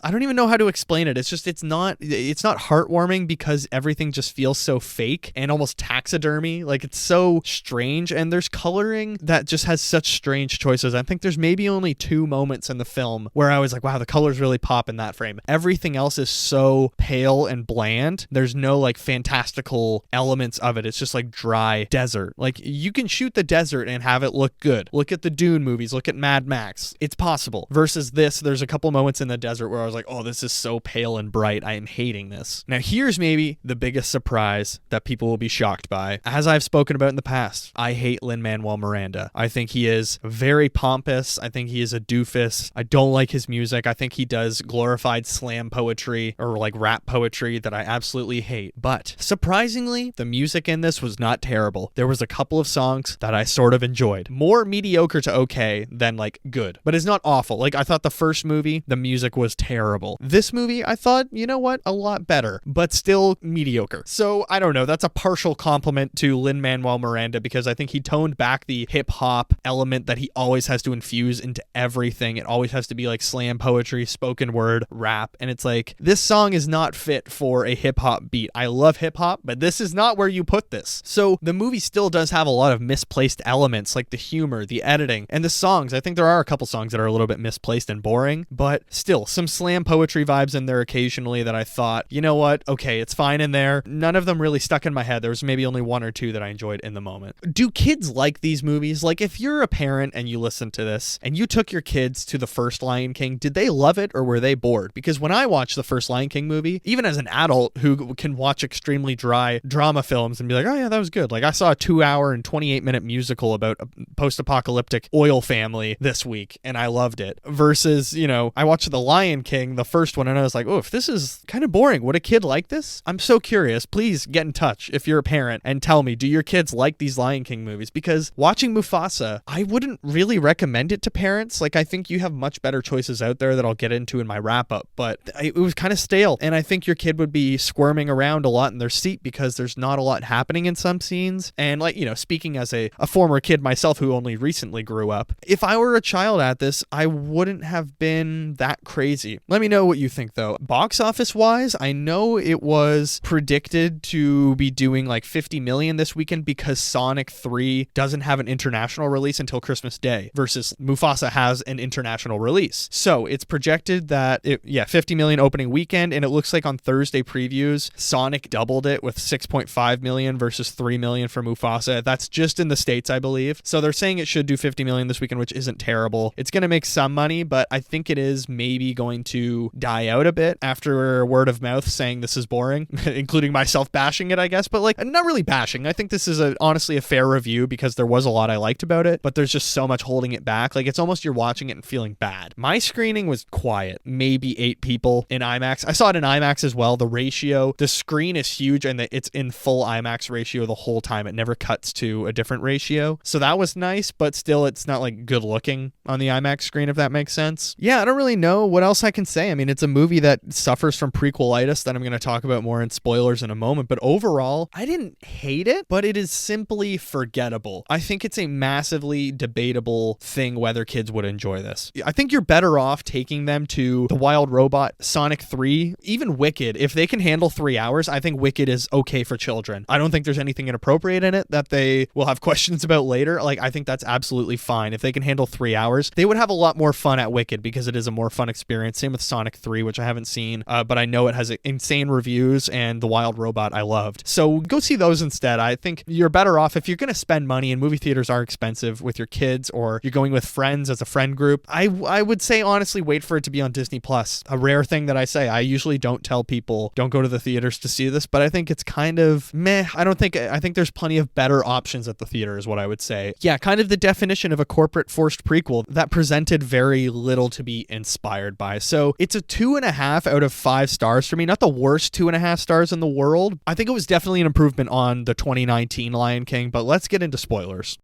I don't even know how to explain it. It's not heartwarming because everything just feels so fake and almost taxidermy. Like, it's so strange, and there's coloring that just has such strange choices. I think there's maybe only 2 moments in the film where I was like, wow, the colors really pop in that frame. Everything else is so pale and bland. There's no like fantastical elements of it. It's just like dry desert. Like, you can shoot the desert and have it look good. Look at the Dune movies, look at Mad Max. It's possible. Versus this, there's a couple moments in the desert where I was like, oh, this is so pale and bright. I am hating this. Now, here's maybe the biggest surprise that people will be shocked by. As I've spoken about in the past, I hate Lin-Manuel Miranda. I think he is very pompous. I think he is a doofus. I don't like his music. I think he does glorified slam poetry or like rap poetry that I absolutely hate. But surprisingly, the music in this was not terrible. There was a couple of songs that I sort of enjoyed. More mediocre to okay than like good, but it's not awful. Like, I thought the first movie, the music was terrible. This movie, I thought, you know what, a lot better, but still mediocre. So I don't know. That's a partial compliment to Lin-Manuel Miranda, because I think he toned back the hip hop element that he always has to infuse into everything. It always has to be like slam poetry, spoken word, rap. And it's like, this song is not fit for a hip hop beat. I love hip hop, but this is not where you put this. So the movie still does have a lot of misplaced elements, like the humor, the editing, and the songs. I think there are a couple songs that are a little bit misplaced and boring, but still some slam poetry vibes in there occasionally that I thought, you know what? Okay, it's fine in there. None of them really stuck in my head. There was maybe only 1 or 2 that I enjoyed enjoyed in the moment. Do kids like these movies? Like, if you're a parent and you listen to this and you took your kids to the first Lion King, did they love it or were they bored? Because when I watched the first Lion King movie, even as an adult who can watch extremely dry drama films and be like, oh yeah, that was good. Like, I saw a 2-hour and 28-minute musical about a post-apocalyptic oil family this week and I loved it. Versus, you know, I watched The Lion King, the first one, and I was like, oh, if this is kind of boring, would a kid like this? I'm so curious. Please get in touch if you're a parent and tell me, do your kids like these Lion King movies? Because watching Mufasa, I wouldn't really recommend it to parents. Like, I think you have much better choices out there that I'll get into in my wrap up, but it was kind of stale. And I think your kid would be squirming around a lot in their seat because there's not a lot happening in some scenes. And like, you know, speaking as a former kid myself who only recently grew up, if I were a child at this, I wouldn't have been that crazy. Let me know what you think though. Box office wise, I know it was predicted to be doing like 50 million this weekend because Sonic 3 doesn't have an international release until Christmas Day versus Mufasa has an international release. So it's projected that 50 million opening weekend, and it looks like on Thursday previews, Sonic doubled it with 6.5 million versus 3 million for Mufasa. That's just in the States, I believe. So they're saying it should do 50 million this weekend, which isn't terrible. It's going to make some money, but I think it is maybe going to die out a bit after word of mouth saying this is boring, including myself bashing it, I guess, but like not really bashing. I think this is honestly a fair review because there was a lot I liked about it, but there's just so much holding it back. Like, it's almost you're watching it and feeling bad. My screening was quiet, maybe 8 people in IMAX. I saw it in IMAX as well. The screen is huge and it's in full IMAX ratio the whole time. It never cuts to a different ratio. So that was nice, but still it's not like good looking on the IMAX screen, if that makes sense. Yeah, I don't really know what else I can say. I mean, it's a movie that suffers from prequelitis that I'm going to talk about more in spoilers in a moment, but overall, I didn't hate it, but it is simply forgettable. I think it's a massively debatable thing whether kids would enjoy this. I think you're better off taking them to The Wild Robot, Sonic 3, even Wicked. If they can handle 3 hours, I think Wicked is okay for children. I don't think there's anything inappropriate in it that they will have questions about later. Like, I think that's absolutely fine. If they can handle 3 hours, they would have a lot more fun at Wicked because it is a more fun experience. Same with Sonic 3, which I haven't seen, but I know it has insane reviews, and The Wild Robot I loved. So go see those instead. I think you're better off if you're going to spend money, and movie theaters are expensive, with your kids, or you're going with friends as a friend group. I would say honestly wait for it to be on Disney Plus. A rare thing that I say. I usually don't tell people don't go to the theaters to see this, but I think it's kind of meh. I think there's plenty of better options at the theater is what I would say. Yeah, kind of the definition of a corporate forced prequel that presented very little to be inspired by. So it's a 2.5 out of 5 stars for me. Not the worst 2.5 stars in the world. I think it was definitely an improvement on the 2019 Lion King, but let's get into spoilers.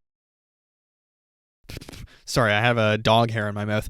Sorry, I have a dog hair in my mouth.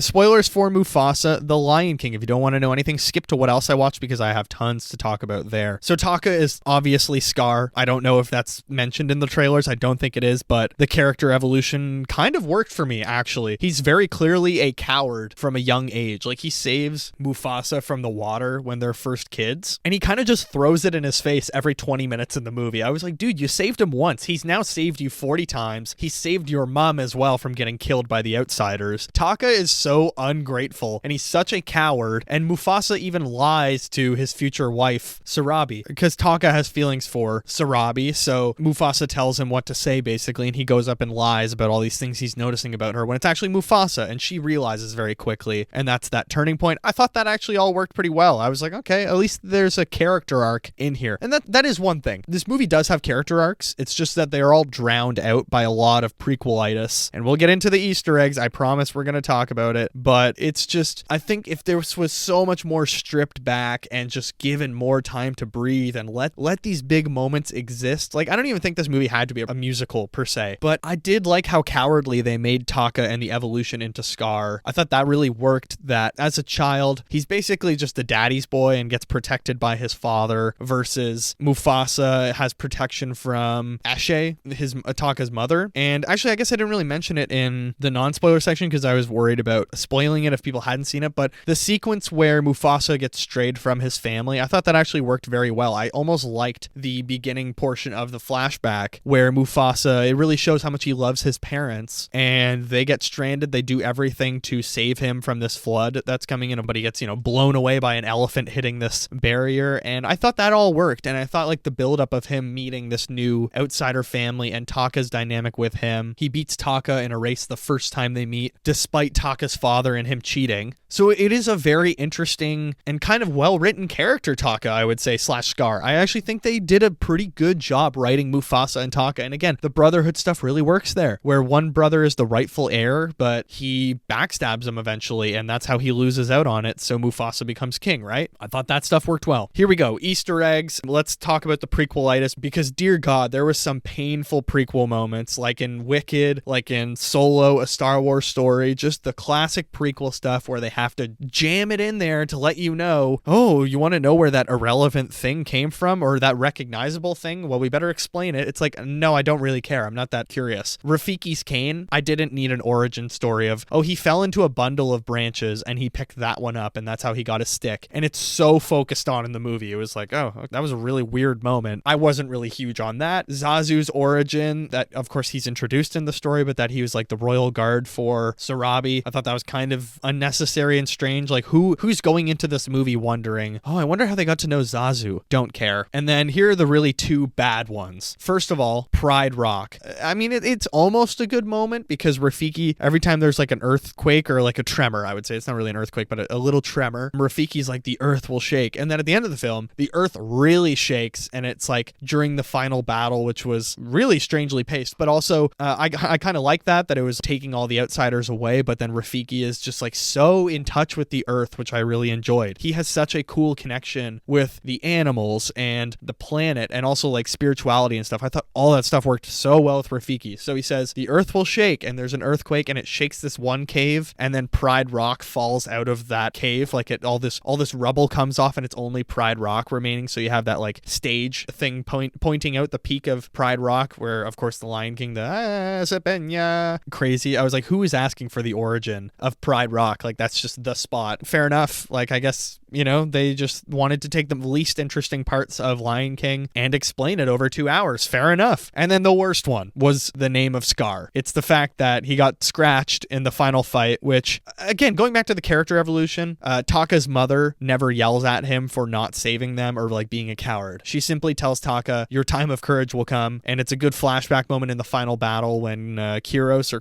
Spoilers for Mufasa, The Lion King. If you don't want to know anything, skip to what else I watched because I have tons to talk about there. So Taka is obviously Scar. I don't know if that's mentioned in the trailers. I don't think it is, but the character evolution kind of worked for me, actually. He's very clearly a coward from a young age. Like, he saves Mufasa from the water when they're first kids, and he kind of just throws it in his face every 20 minutes in the movie. I was like, dude, you saved him once. He's now saved you 40 times. He saved your mom as well from getting killed by the outsiders. Taka is so ungrateful, and he's such a coward, and Mufasa even lies to his future wife, Sarabi, because Taka has feelings for Sarabi, so Mufasa tells him what to say, basically, and he goes up and lies about all these things he's noticing about her, when it's actually Mufasa, and she realizes very quickly, and that's that turning point. I thought that actually all worked pretty well. I was like, okay, at least there's a character arc in here, and that is one thing. This movie does have character arcs, it's just that they are all drowned out by a lot of prequelitis, and we'll get into the Easter eggs. I promise we're going to talk about it, but it's just, I think if there was so much more stripped back and just given more time to breathe and let these big moments exist. Like, I don't even think this movie had to be a musical per se, but I did like how cowardly they made Taka and the evolution into Scar. I thought that really worked, that as a child, he's basically just a daddy's boy and gets protected by his father, versus Mufasa has protection from Ashe, his Taka's mother. And actually, I guess I didn't really mention it in in the non-spoiler section because I was worried about spoiling it if people hadn't seen it, but the sequence where Mufasa gets strayed from his family, I thought that actually worked very well. I almost liked the beginning portion of the flashback where Mufasa, it really shows how much he loves his parents, and they get stranded. They do everything to save him from this flood that's coming in, but he gets, blown away by an elephant hitting this barrier, and I thought that all worked, and I thought like the buildup of him meeting this new outsider family and Taka's dynamic with him. He beats Taka in a race the first time they meet, despite Taka's father and him cheating. So it is a very interesting and kind of well-written character, Taka, I would say, / Scar. I actually think they did a pretty good job writing Mufasa and Taka. And again, the brotherhood stuff really works there, where one brother is the rightful heir, but he backstabs him eventually, and that's how he loses out on it. So Mufasa becomes king, right? I thought that stuff worked well. Here we go. Easter eggs. Let's talk about the prequelitis, because dear God, there was some painful prequel moments, like in Wicked, like in Solo, A Star Wars Story, just the classic prequel stuff where they have to jam it in there to let you know, oh, you want to know where that irrelevant thing came from, or that recognizable thing? Well, we better explain it. It's like, no, I don't really care. I'm not that curious. Rafiki's cane, I didn't need an origin story of, oh, he fell into a bundle of branches and he picked that one up and that's how he got a stick. And it's so focused on in the movie. It was like, oh, that was a really weird moment. I wasn't really huge on that. Zazu's origin, that of course he's introduced in the story, but that he was like the royal guard for Sarabi. I thought that was kind of unnecessary and strange. Like who's going into this movie wondering, oh, I wonder how they got to know Zazu. Don't care. And then here are the really two bad ones. First of all, Pride Rock. I mean, it's almost a good moment because Rafiki, every time there's like an earthquake or like a tremor, I would say it's not really an earthquake, but a little tremor, Rafiki's like, the earth will shake. And then at the end of the film, the earth really shakes, and it's like during the final battle, which was really strangely paced, but also I kind of like that it was taking all the outsiders away, but then Rafiki is just like so in touch with the earth, which I really enjoyed. He has such a cool connection with the animals and the planet and also like spirituality and stuff. I thought all that stuff worked so well with Rafiki. So he says the earth will shake, and there's an earthquake and it shakes this one cave, and then Pride Rock falls out of that cave. Like all this rubble comes off and it's only Pride Rock remaining. So you have that like stage thing pointing out the peak of Pride Rock, where of course the Lion King, crazy. I was like, who is asking for the origin of Pride Rock? Like that's just the spot. Fair enough. Like I guess, they just wanted to take the least interesting parts of Lion King and explain it over 2 hours. Fair enough. And then the worst one was the name of Scar. It's the fact that he got scratched in the final fight, which, again, going back to the character evolution, Taka's mother never yells at him for not saving them or like being a coward. She simply tells Taka, your time of courage will come. And it's a good flashback moment in the final battle when Kyros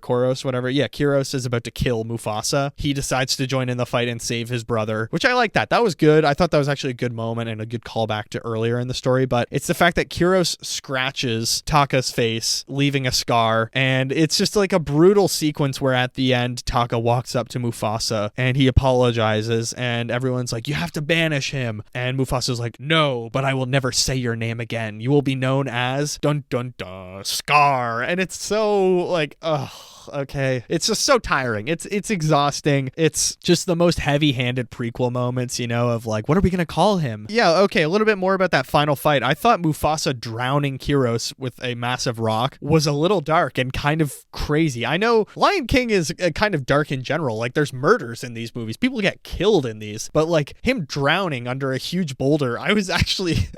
is about to kill Mufasa. He decides to join in the fight and save his brother, which I like that. That was good. I thought that was actually a good moment and a good callback to earlier in the story, but it's the fact that Kyros scratches Taka's face, leaving a scar, and it's just like a brutal sequence where at the end, Taka walks up to Mufasa and he apologizes, and everyone's like, you have to banish him. And Mufasa's like, no, but I will never say your name again. You will be known as dun dun dun Scar. And it's so like, ugh. Okay, it's just so tiring. It's exhausting. It's just the most heavy-handed prequel moments, of like, what are we gonna call him? Yeah, okay, a little bit more about that final fight. I thought Mufasa drowning Kyros with a massive rock was a little dark and kind of crazy. I know Lion King is kind of dark in general. Like, there's murders in these movies. People get killed in these, but like him drowning under a huge boulder, I was actually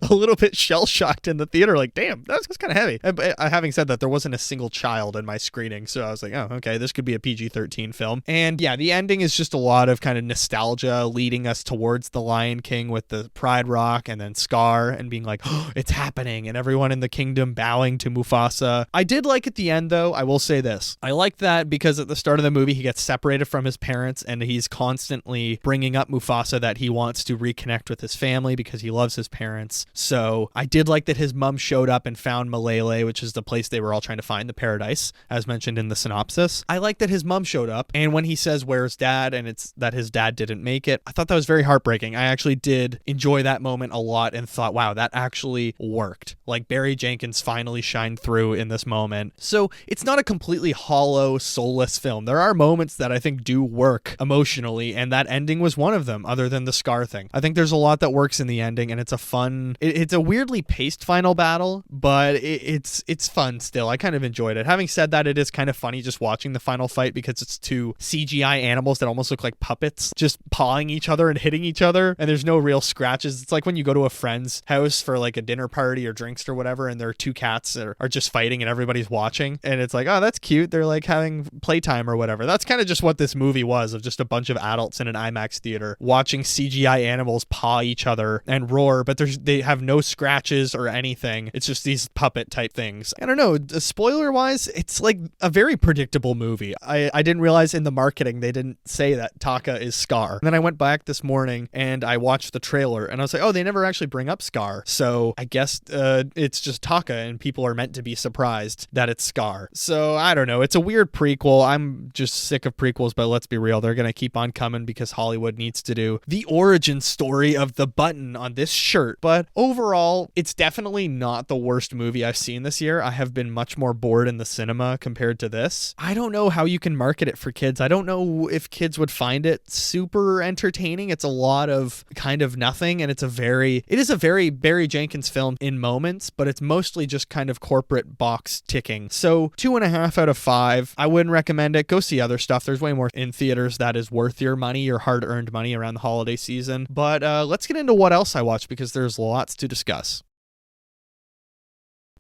a little bit shell-shocked in the theater. Like, damn, that was kind of heavy. Having said that, there wasn't a single child in my screening, so I was like, oh, okay, this could be a PG-13 film. And yeah, the ending is just a lot of kind of nostalgia leading us towards the Lion King with the Pride Rock and then Scar and being like, oh, it's happening, and everyone in the kingdom bowing to Mufasa. I did like at the end, though, I will say this. I like that because at the start of the movie, he gets separated from his parents and he's constantly bringing up Mufasa that he wants to reconnect with his family because he loves his parents. So I did like that his mom showed up and found Malele, which is the place they were all trying to find, the paradise, as mentioned in the synopsis. I like that his mom showed up, and when he says, where's dad, and it's that his dad didn't make it, I thought that was very heartbreaking. I actually did enjoy that moment a lot and thought, wow, that actually worked. Like, Barry Jenkins finally shined through in this moment. So it's not a completely hollow, soulless film. There are moments that I think do work emotionally, and that ending was one of them, other than the Scar thing. I think there's a lot that works in the ending, and it's a fun, it's a weirdly paced final battle, but it's fun still. I kind of enjoyed it. Having said that, it is kind of of funny just watching the final fight because it's two CGI animals that almost look like puppets just pawing each other and hitting each other, and there's no real scratches. It's like when you go to a friend's house for like a dinner party or drinks or whatever, and there are two cats that are just fighting and everybody's watching, and it's like, oh, that's cute, they're like having playtime or whatever. That's kind of just what this movie was, of just a bunch of adults in an IMAX theater watching CGI animals paw each other and roar, but they have no scratches or anything. It's just these puppet type things. I don't know, spoiler wise, it's like a very predictable movie. I didn't realize in the marketing they didn't say that Taka is Scar. And then I went back this morning and I watched the trailer and I was like, oh, they never actually bring up Scar, so I guess it's just Taka and people are meant to be surprised that it's Scar. So I don't know, it's a weird prequel. I'm just sick of prequels, but let's be real, they're gonna keep on coming because Hollywood needs to do the origin story of the button on this shirt. But overall, it's definitely not the worst movie I've seen this year. I have been much more bored in the cinema compared to this. I don't know how you can market it for kids. I don't know if kids would find it super entertaining. It's a lot of kind of nothing, and it is a very Barry Jenkins film in moments, but it's mostly just kind of corporate box ticking. So 2.5 out of 5. I wouldn't recommend it. Go see other stuff. There's way more in theaters that is worth your money, your hard-earned money around the holiday season. But let's get into what else I watched, because there's lots to discuss.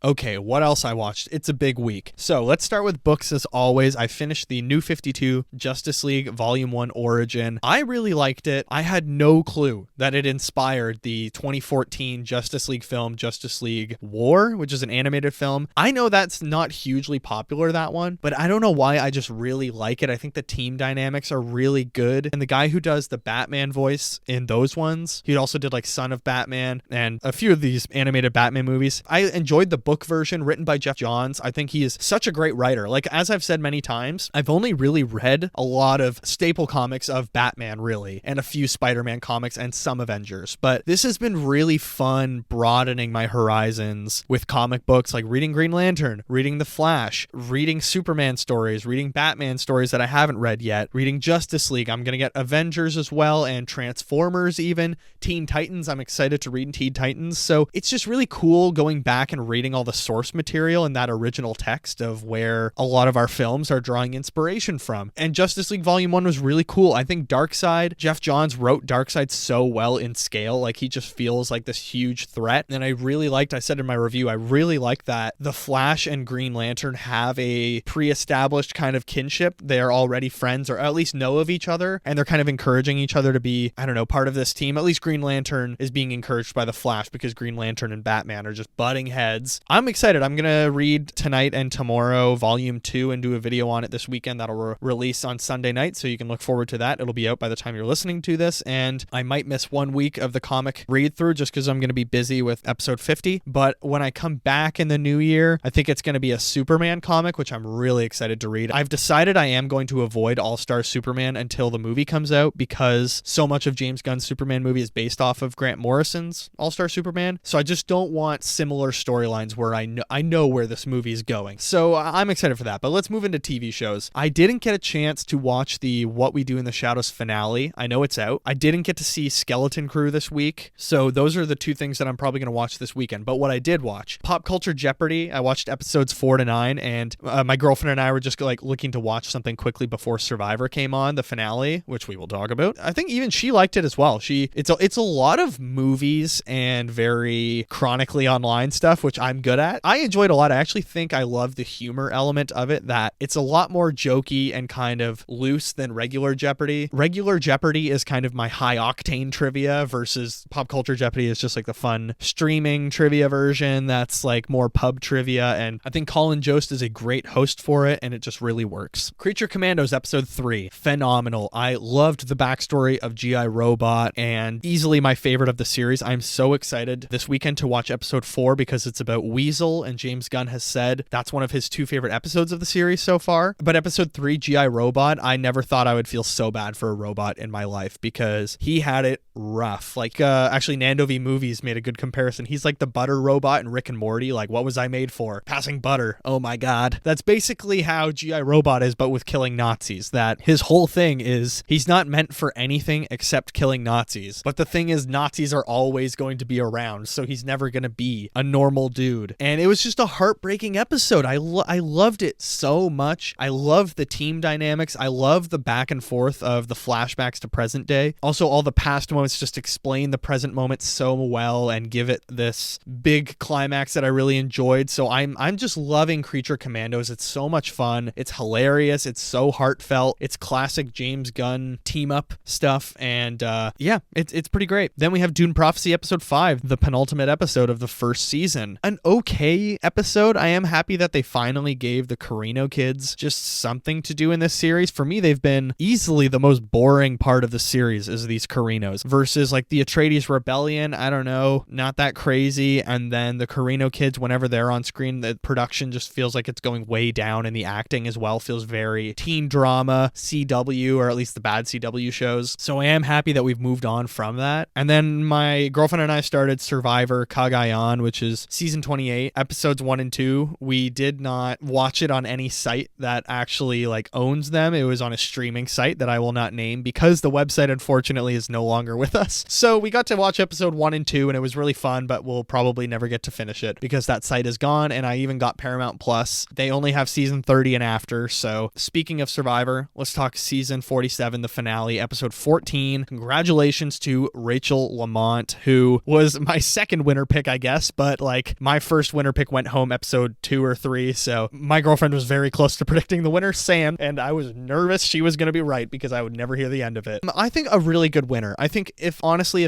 Okay, what else I watched? It's a big week. So let's start with books as always. I finished the New 52 Justice League Volume 1 Origin. I really liked it. I had no clue that it inspired the 2014 Justice League film, Justice League War, which is an animated film. I know that's not hugely popular, that one, but I don't know why, I just really like it. I think the team dynamics are really good. And the guy who does the Batman voice in those ones, he also did like Son of Batman and a few of these animated Batman movies. I enjoyed the book version written by Jeff Johns. I think he is such a great writer. Like, as I've said many times, I've only really read a lot of staple comics of Batman, really, and a few Spider-Man comics and some Avengers. But this has been really fun broadening my horizons with comic books, like reading Green Lantern, reading The Flash, reading Superman stories, reading Batman stories that I haven't read yet, reading Justice League. I'm going to get Avengers as well, and Transformers even. Teen Titans, I'm excited to read Teen Titans. So it's just really cool going back and reading all the source material in that original text of where a lot of our films are drawing inspiration from. And Justice League Volume 1 was really cool. I think Darkseid, Jeff Johns wrote Darkseid so well in scale. Like, he just feels like this huge threat. And I really liked, I said in my review, I really like that the Flash and Green Lantern have a pre-established kind of kinship. They're already friends, or at least know of each other, and they're kind of encouraging each other to be, I don't know, part of this team. At least Green Lantern is being encouraged by the Flash, because Green Lantern and Batman are just butting heads. I'm excited. I'm going to read tonight and tomorrow Volume 2 and do a video on it this weekend that'll release on Sunday night, so you can look forward to that. It'll be out by the time you're listening to this, and I might miss 1 week of the comic read through just because I'm going to be busy with episode 50. But when I come back in the new year, I think it's going to be a Superman comic, which I'm really excited to read. I've decided I am going to avoid All-Star Superman until the movie comes out, because so much of James Gunn's Superman movie is based off of Grant Morrison's All-Star Superman. So I just don't want similar storylines where I know where this movie is going. So I'm excited for that. But let's move into TV shows. I didn't get a chance to watch the What We Do in the Shadows finale. I know it's out. I didn't get to see Skeleton Crew this week. So those are the two things that I'm probably going to watch this weekend. But what I did watch, Pop Culture Jeopardy. I watched episodes 4 to 9, and my girlfriend and I were just like looking to watch something quickly before Survivor came on, the finale, which we will talk about. I think even she liked it as well. It's a lot of movies and very chronically online stuff, which I'm good at. I enjoyed a lot. I actually think I love the humor element of it, that it's a lot more jokey and kind of loose than regular Jeopardy. Regular Jeopardy is kind of my high octane trivia, versus Pop Culture Jeopardy is just like the fun streaming trivia version that's like more pub trivia, and I think Colin Jost is a great host for it, and it just really works. Creature Commandos episode 3, phenomenal. I loved the backstory of G.I. Robot, and easily my favorite of the series. I'm so excited this weekend to watch episode 4, because it's about Weasel, and James Gunn has said that's one of his 2 favorite episodes of the series so far. But episode 3, G.I. Robot, I never thought I would feel so bad for a robot in my life, because he had it rough. Like, actually, Nando V Movies made a good comparison. He's like the butter robot in Rick and Morty. Like, what was I made for? Passing butter. Oh my god. That's basically how G.I. Robot is, but with killing Nazis. That his whole thing is he's not meant for anything except killing Nazis. But the thing is, Nazis are always going to be around, so he's never going to be a normal dude. mood. And it was just a heartbreaking episode. I loved it so much. I love the team dynamics. I love the back and forth of the flashbacks to present day. Also, all the past moments just explain the present moment so well and give it this big climax that I really enjoyed. So I'm just loving Creature Commandos. It's so much fun. It's hilarious. It's so heartfelt. It's classic James Gunn team up stuff. And yeah, it's pretty great. Then we have Dune Prophecy episode 5, the penultimate episode of the first season. An okay episode. I am happy that they finally gave the Carino kids just something to do in this series. For me, they've been easily the most boring part of the series is these Carinos versus like the Atreides Rebellion. I don't know, not that crazy. And then the Carino kids, whenever they're on screen, the production just feels like it's going way down, and the acting as well feels very teen drama, CW, or at least the bad CW shows. So I am happy that we've moved on from that. And then my girlfriend and I started Survivor Cagayan, which is season 28, episodes 1 and 2. We did not watch it on any site that actually like owns them. It was on a streaming site that I will not name because the website unfortunately is no longer with us. So we got to watch episode 1 and 2 and it was really fun, but we'll probably never get to finish it because that site is gone. And I even got Paramount Plus. They only have season 30 and after. So speaking of Survivor, let's talk season 47, the finale, episode 14. Congratulations to Rachel Lamont, who was my second winner pick, I guess, but like my first winner pick went home episode 2 or 3. So my girlfriend was very close to predicting the winner, Sam, and I was nervous she was going to be right because I would never hear the end of it. I think a really good winner. I think if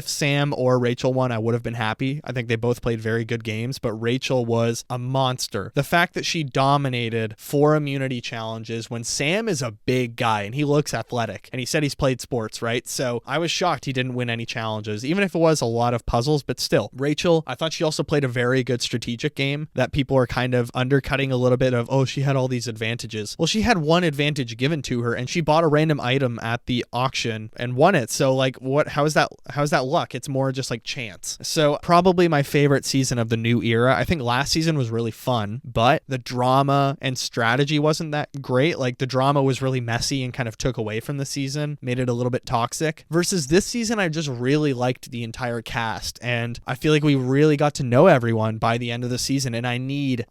Sam or Rachel won, I would have been happy. I think they both played very good games, but Rachel was a monster. The fact that she dominated 4 immunity challenges when Sam is a big guy and he looks athletic and he said he's played sports, right? So I was shocked he didn't win any challenges, even if it was a lot of puzzles, but still. Rachel, I thought she also played a very good strategic game that people are kind of undercutting a little bit of, oh, she had all these advantages. Well, she had one advantage given to her and she bought a random item at the auction and won it. So like how's that luck? It's more just like chance. So probably my favorite season of the new era. I think last season was really fun, but the drama and strategy wasn't that great. Like the drama was really messy and kind of took away from the season, made it a little bit toxic. Versus this season, I just really liked the entire cast and I feel like we really got to know everyone by the end of the season, and I need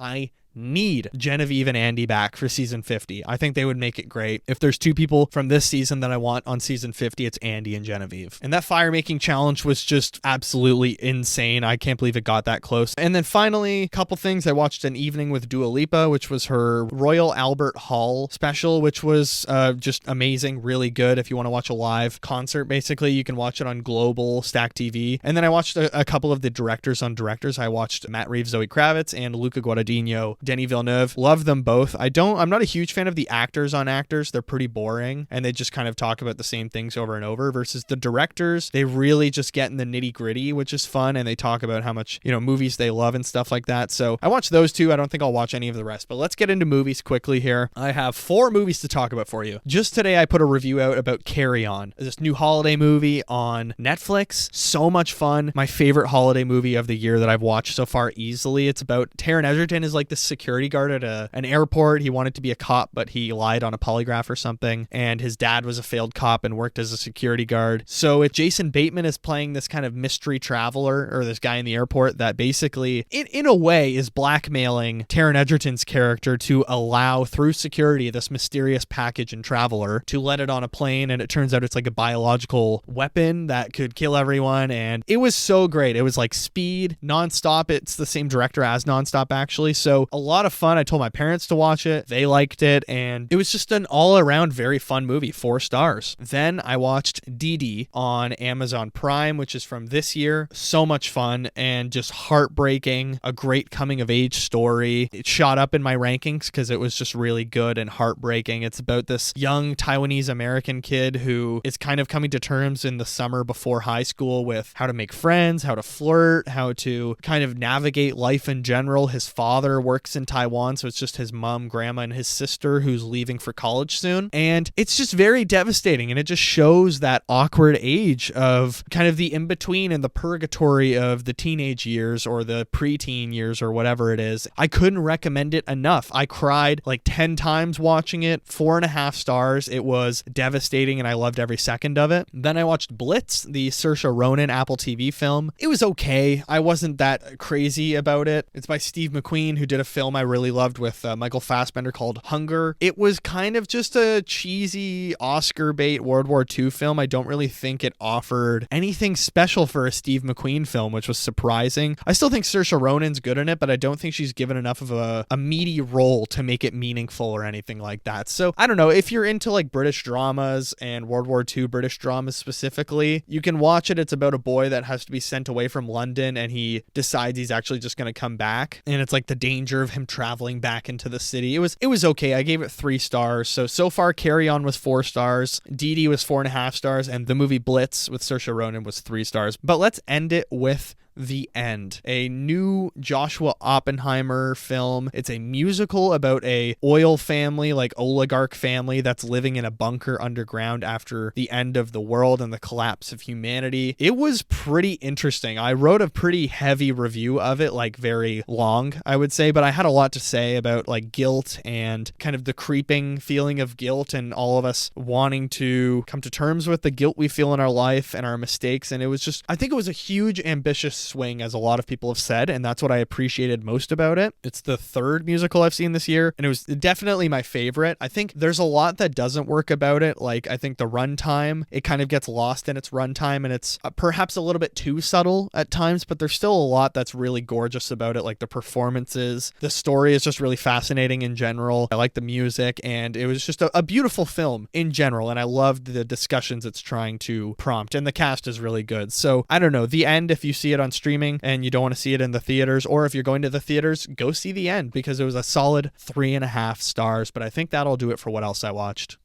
Genevieve and Andy back for season 50. I think they would make it great. If there's 2 people from this season that I want on season 50, it's Andy and Genevieve. And that fire making challenge was just absolutely insane. I can't believe it got that close. And then finally, a couple things. I watched An Evening with Dua Lipa, which was her Royal Albert Hall special, which was just amazing, really good. If you want to watch a live concert, basically, you can watch it on Global Stack TV. And then I watched a couple of the directors on directors. I watched Matt Reeves, Zoe Kravitz, and Luca Guadagnino, Denis Villeneuve. Love them both. I'm not a huge fan of the actors on actors. They're pretty boring and they just kind of talk about the same things over and over, versus the directors. They really just get in the nitty gritty, which is fun. And they talk about how much, movies they love and stuff like that. So I watched those 2. I don't think I'll watch any of the rest, but let's get into movies quickly here. I have 4 movies to talk about for you. Just today, I put a review out about Carry On, this new holiday movie on Netflix. So much fun. My favorite holiday movie of the year that I've watched so far easily. It's about Taron Egerton is like this security guard at an airport. He wanted to be a cop, but he lied on a polygraph or something. And his dad was a failed cop and worked as a security guard. So if Jason Bateman is playing this kind of mystery traveler, or this guy in the airport that basically, in a way, is blackmailing Taron Egerton's character to allow through security this mysterious package and traveler to let it on a plane. And it turns out it's like a biological weapon that could kill everyone. And it was so great. It was like Speed, nonstop. It's the same director as Nonstop, actually. So a lot of fun. I told my parents to watch it. They liked it. And it was just an all-around very fun movie. 4 stars. Then I watched Didi on Amazon Prime, which is from this year. So much fun and just heartbreaking. A great coming-of-age story. It shot up in my rankings because it was just really good and heartbreaking. It's about this young Taiwanese American kid who is kind of coming to terms in the summer before high school with how to make friends, how to flirt, how to kind of navigate life in general. His father works works in Taiwan, so it's just his mom, grandma, and his sister who's leaving for college soon. And it's just very devastating, and it just shows that awkward age of kind of the in-between and the purgatory of the teenage years or the preteen years or whatever it is. I couldn't recommend it enough. I cried like 10 times watching it, 4.5 stars. It was devastating, and I loved every second of it. Then I watched Blitz, the Saoirse Ronan Apple TV film. It was okay. I wasn't that crazy about it. It's by Steve McQueen, who did a film I really loved with Michael Fassbender called Hunger. It was kind of just a cheesy Oscar bait World War II film. I don't really think it offered anything special for a Steve McQueen film, which was surprising. I still think Saoirse Ronan's good in it, but I don't think she's given enough of a meaty role to make it meaningful or anything like that. So I don't know, if you're into like British dramas and World War II British dramas specifically, you can watch it. It's about a boy that has to be sent away from London, and he decides he's actually just going to come back, and it's like the danger of him traveling back into the city. It was okay. I gave it 3 stars. So far Carry On was 4 stars, Dee Dee was 4.5 stars, and the movie Blitz with Saoirse Ronan was 3 stars. But let's end it with The End, a new Joshua Oppenheimer film. It's a musical about a oil family, like oligarch family, that's living in a bunker underground after the end of the world and the collapse of humanity. It was pretty interesting. I wrote a pretty heavy review of it, like very long, I would say, but I had a lot to say about like guilt and kind of the creeping feeling of guilt and all of us wanting to come to terms with the guilt we feel in our life and our mistakes. And it was just, I think it was a huge, ambitious swing, as a lot of people have said, and that's what I appreciated most about it. It's the 3rd musical I've seen this year, and it was definitely my favorite. I think there's a lot that doesn't work about it. Like, I think the runtime, it kind of gets lost in its runtime, and it's perhaps a little bit too subtle at times, but there's still a lot that's really gorgeous about it, like the performances. The story is just really fascinating in general. I like the music, and it was just a beautiful film in general, and I loved the discussions it's trying to prompt, and the cast is really good. So I don't know, The End, if you see it on streaming and you don't want to see it in the theaters, or if you're going to the theaters, go see The End, because it was a solid 3.5 stars. But I think that'll do it for what else I watched.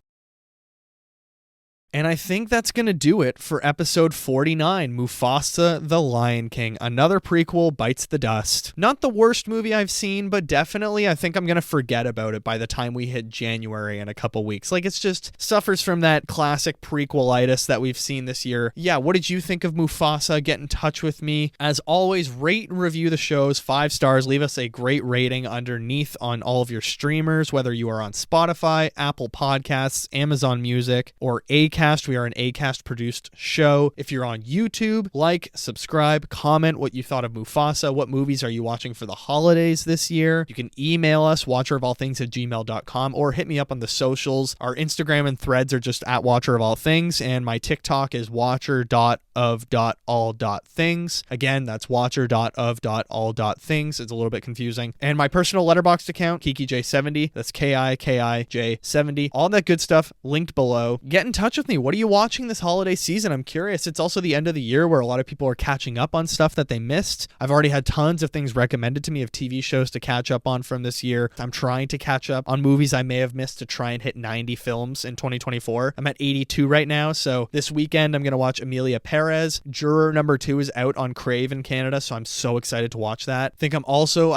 And I think that's going to do it for episode 49, Mufasa the Lion King. Another prequel bites the dust. Not the worst movie I've seen, but definitely I think I'm going to forget about it by the time we hit January in a couple weeks. Like, it's just suffers from that classic prequelitis that we've seen this year. Yeah, what did you think of Mufasa? Get in touch with me. As always, rate and review the shows 5 stars. Leave us a great rating underneath on all of your streamers, whether you are on Spotify, Apple Podcasts, Amazon Music, or Acast. We are an Acast produced show. If you're on YouTube, like, subscribe, comment what you thought of Mufasa. What movies are you watching for the holidays this year? You can email us, watcherofallthings@gmail.com, or hit me up on the socials. Our Instagram and Threads are just at watcherofallthings, and my TikTok is watcher.of.all.things. Again, that's watcher.of.all.things. It's a little bit confusing. And my personal Letterboxd account, KikiJ70, that's KIKIJ70. All that good stuff linked below. Get in touch with me. What are you watching this holiday season? I'm curious. It's also the end of the year where a lot of people are catching up on stuff that they missed. I've already had tons of things recommended to me of TV shows to catch up on from this year. I'm trying to catch up on movies I may have missed to try and hit 90 films in 2024. I'm at 82 right now, so this weekend I'm going to watch Emilia Perez. Juror number 2 is out on Crave in Canada, so I'm so excited to watch that. I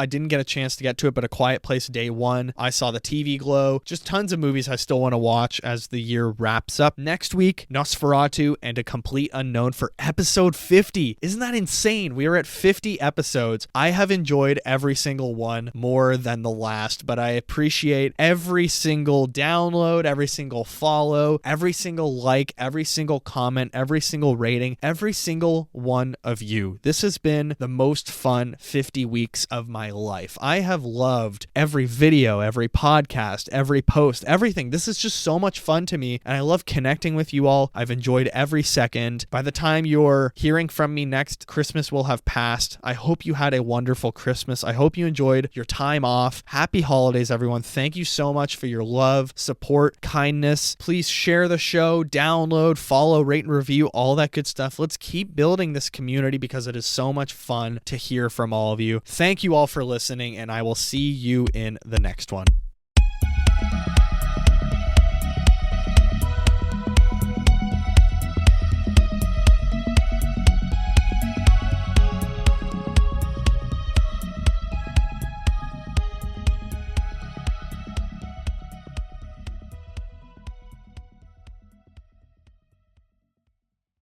didn't get a chance to get to it, but A Quiet Place Day 1. I saw The TV Glow. Just tons of movies I still want to watch as the year wraps up. Next week, Nosferatu and A Complete Unknown for episode 50. Isn't that insane? We are at 50 episodes. I have enjoyed every single one more than the last, but I appreciate every single download, every single follow, every single like, every single comment, every single rating, every single one of you. This has been the most fun 50 weeks of my life. I have loved every video, every podcast, every post, everything. This is just so much fun to me, and I love connecting with you all. I've enjoyed every second. By the time you're hearing from me next, Christmas will have passed. I hope you had a wonderful Christmas. I hope you enjoyed your time off. Happy holidays, everyone. Thank you so much for your love, support, kindness. Please share the show, download, follow, rate, and review, all that good stuff. Let's keep building this community because it is so much fun to hear from all of you. Thank you all for listening, and I will see you in the next one.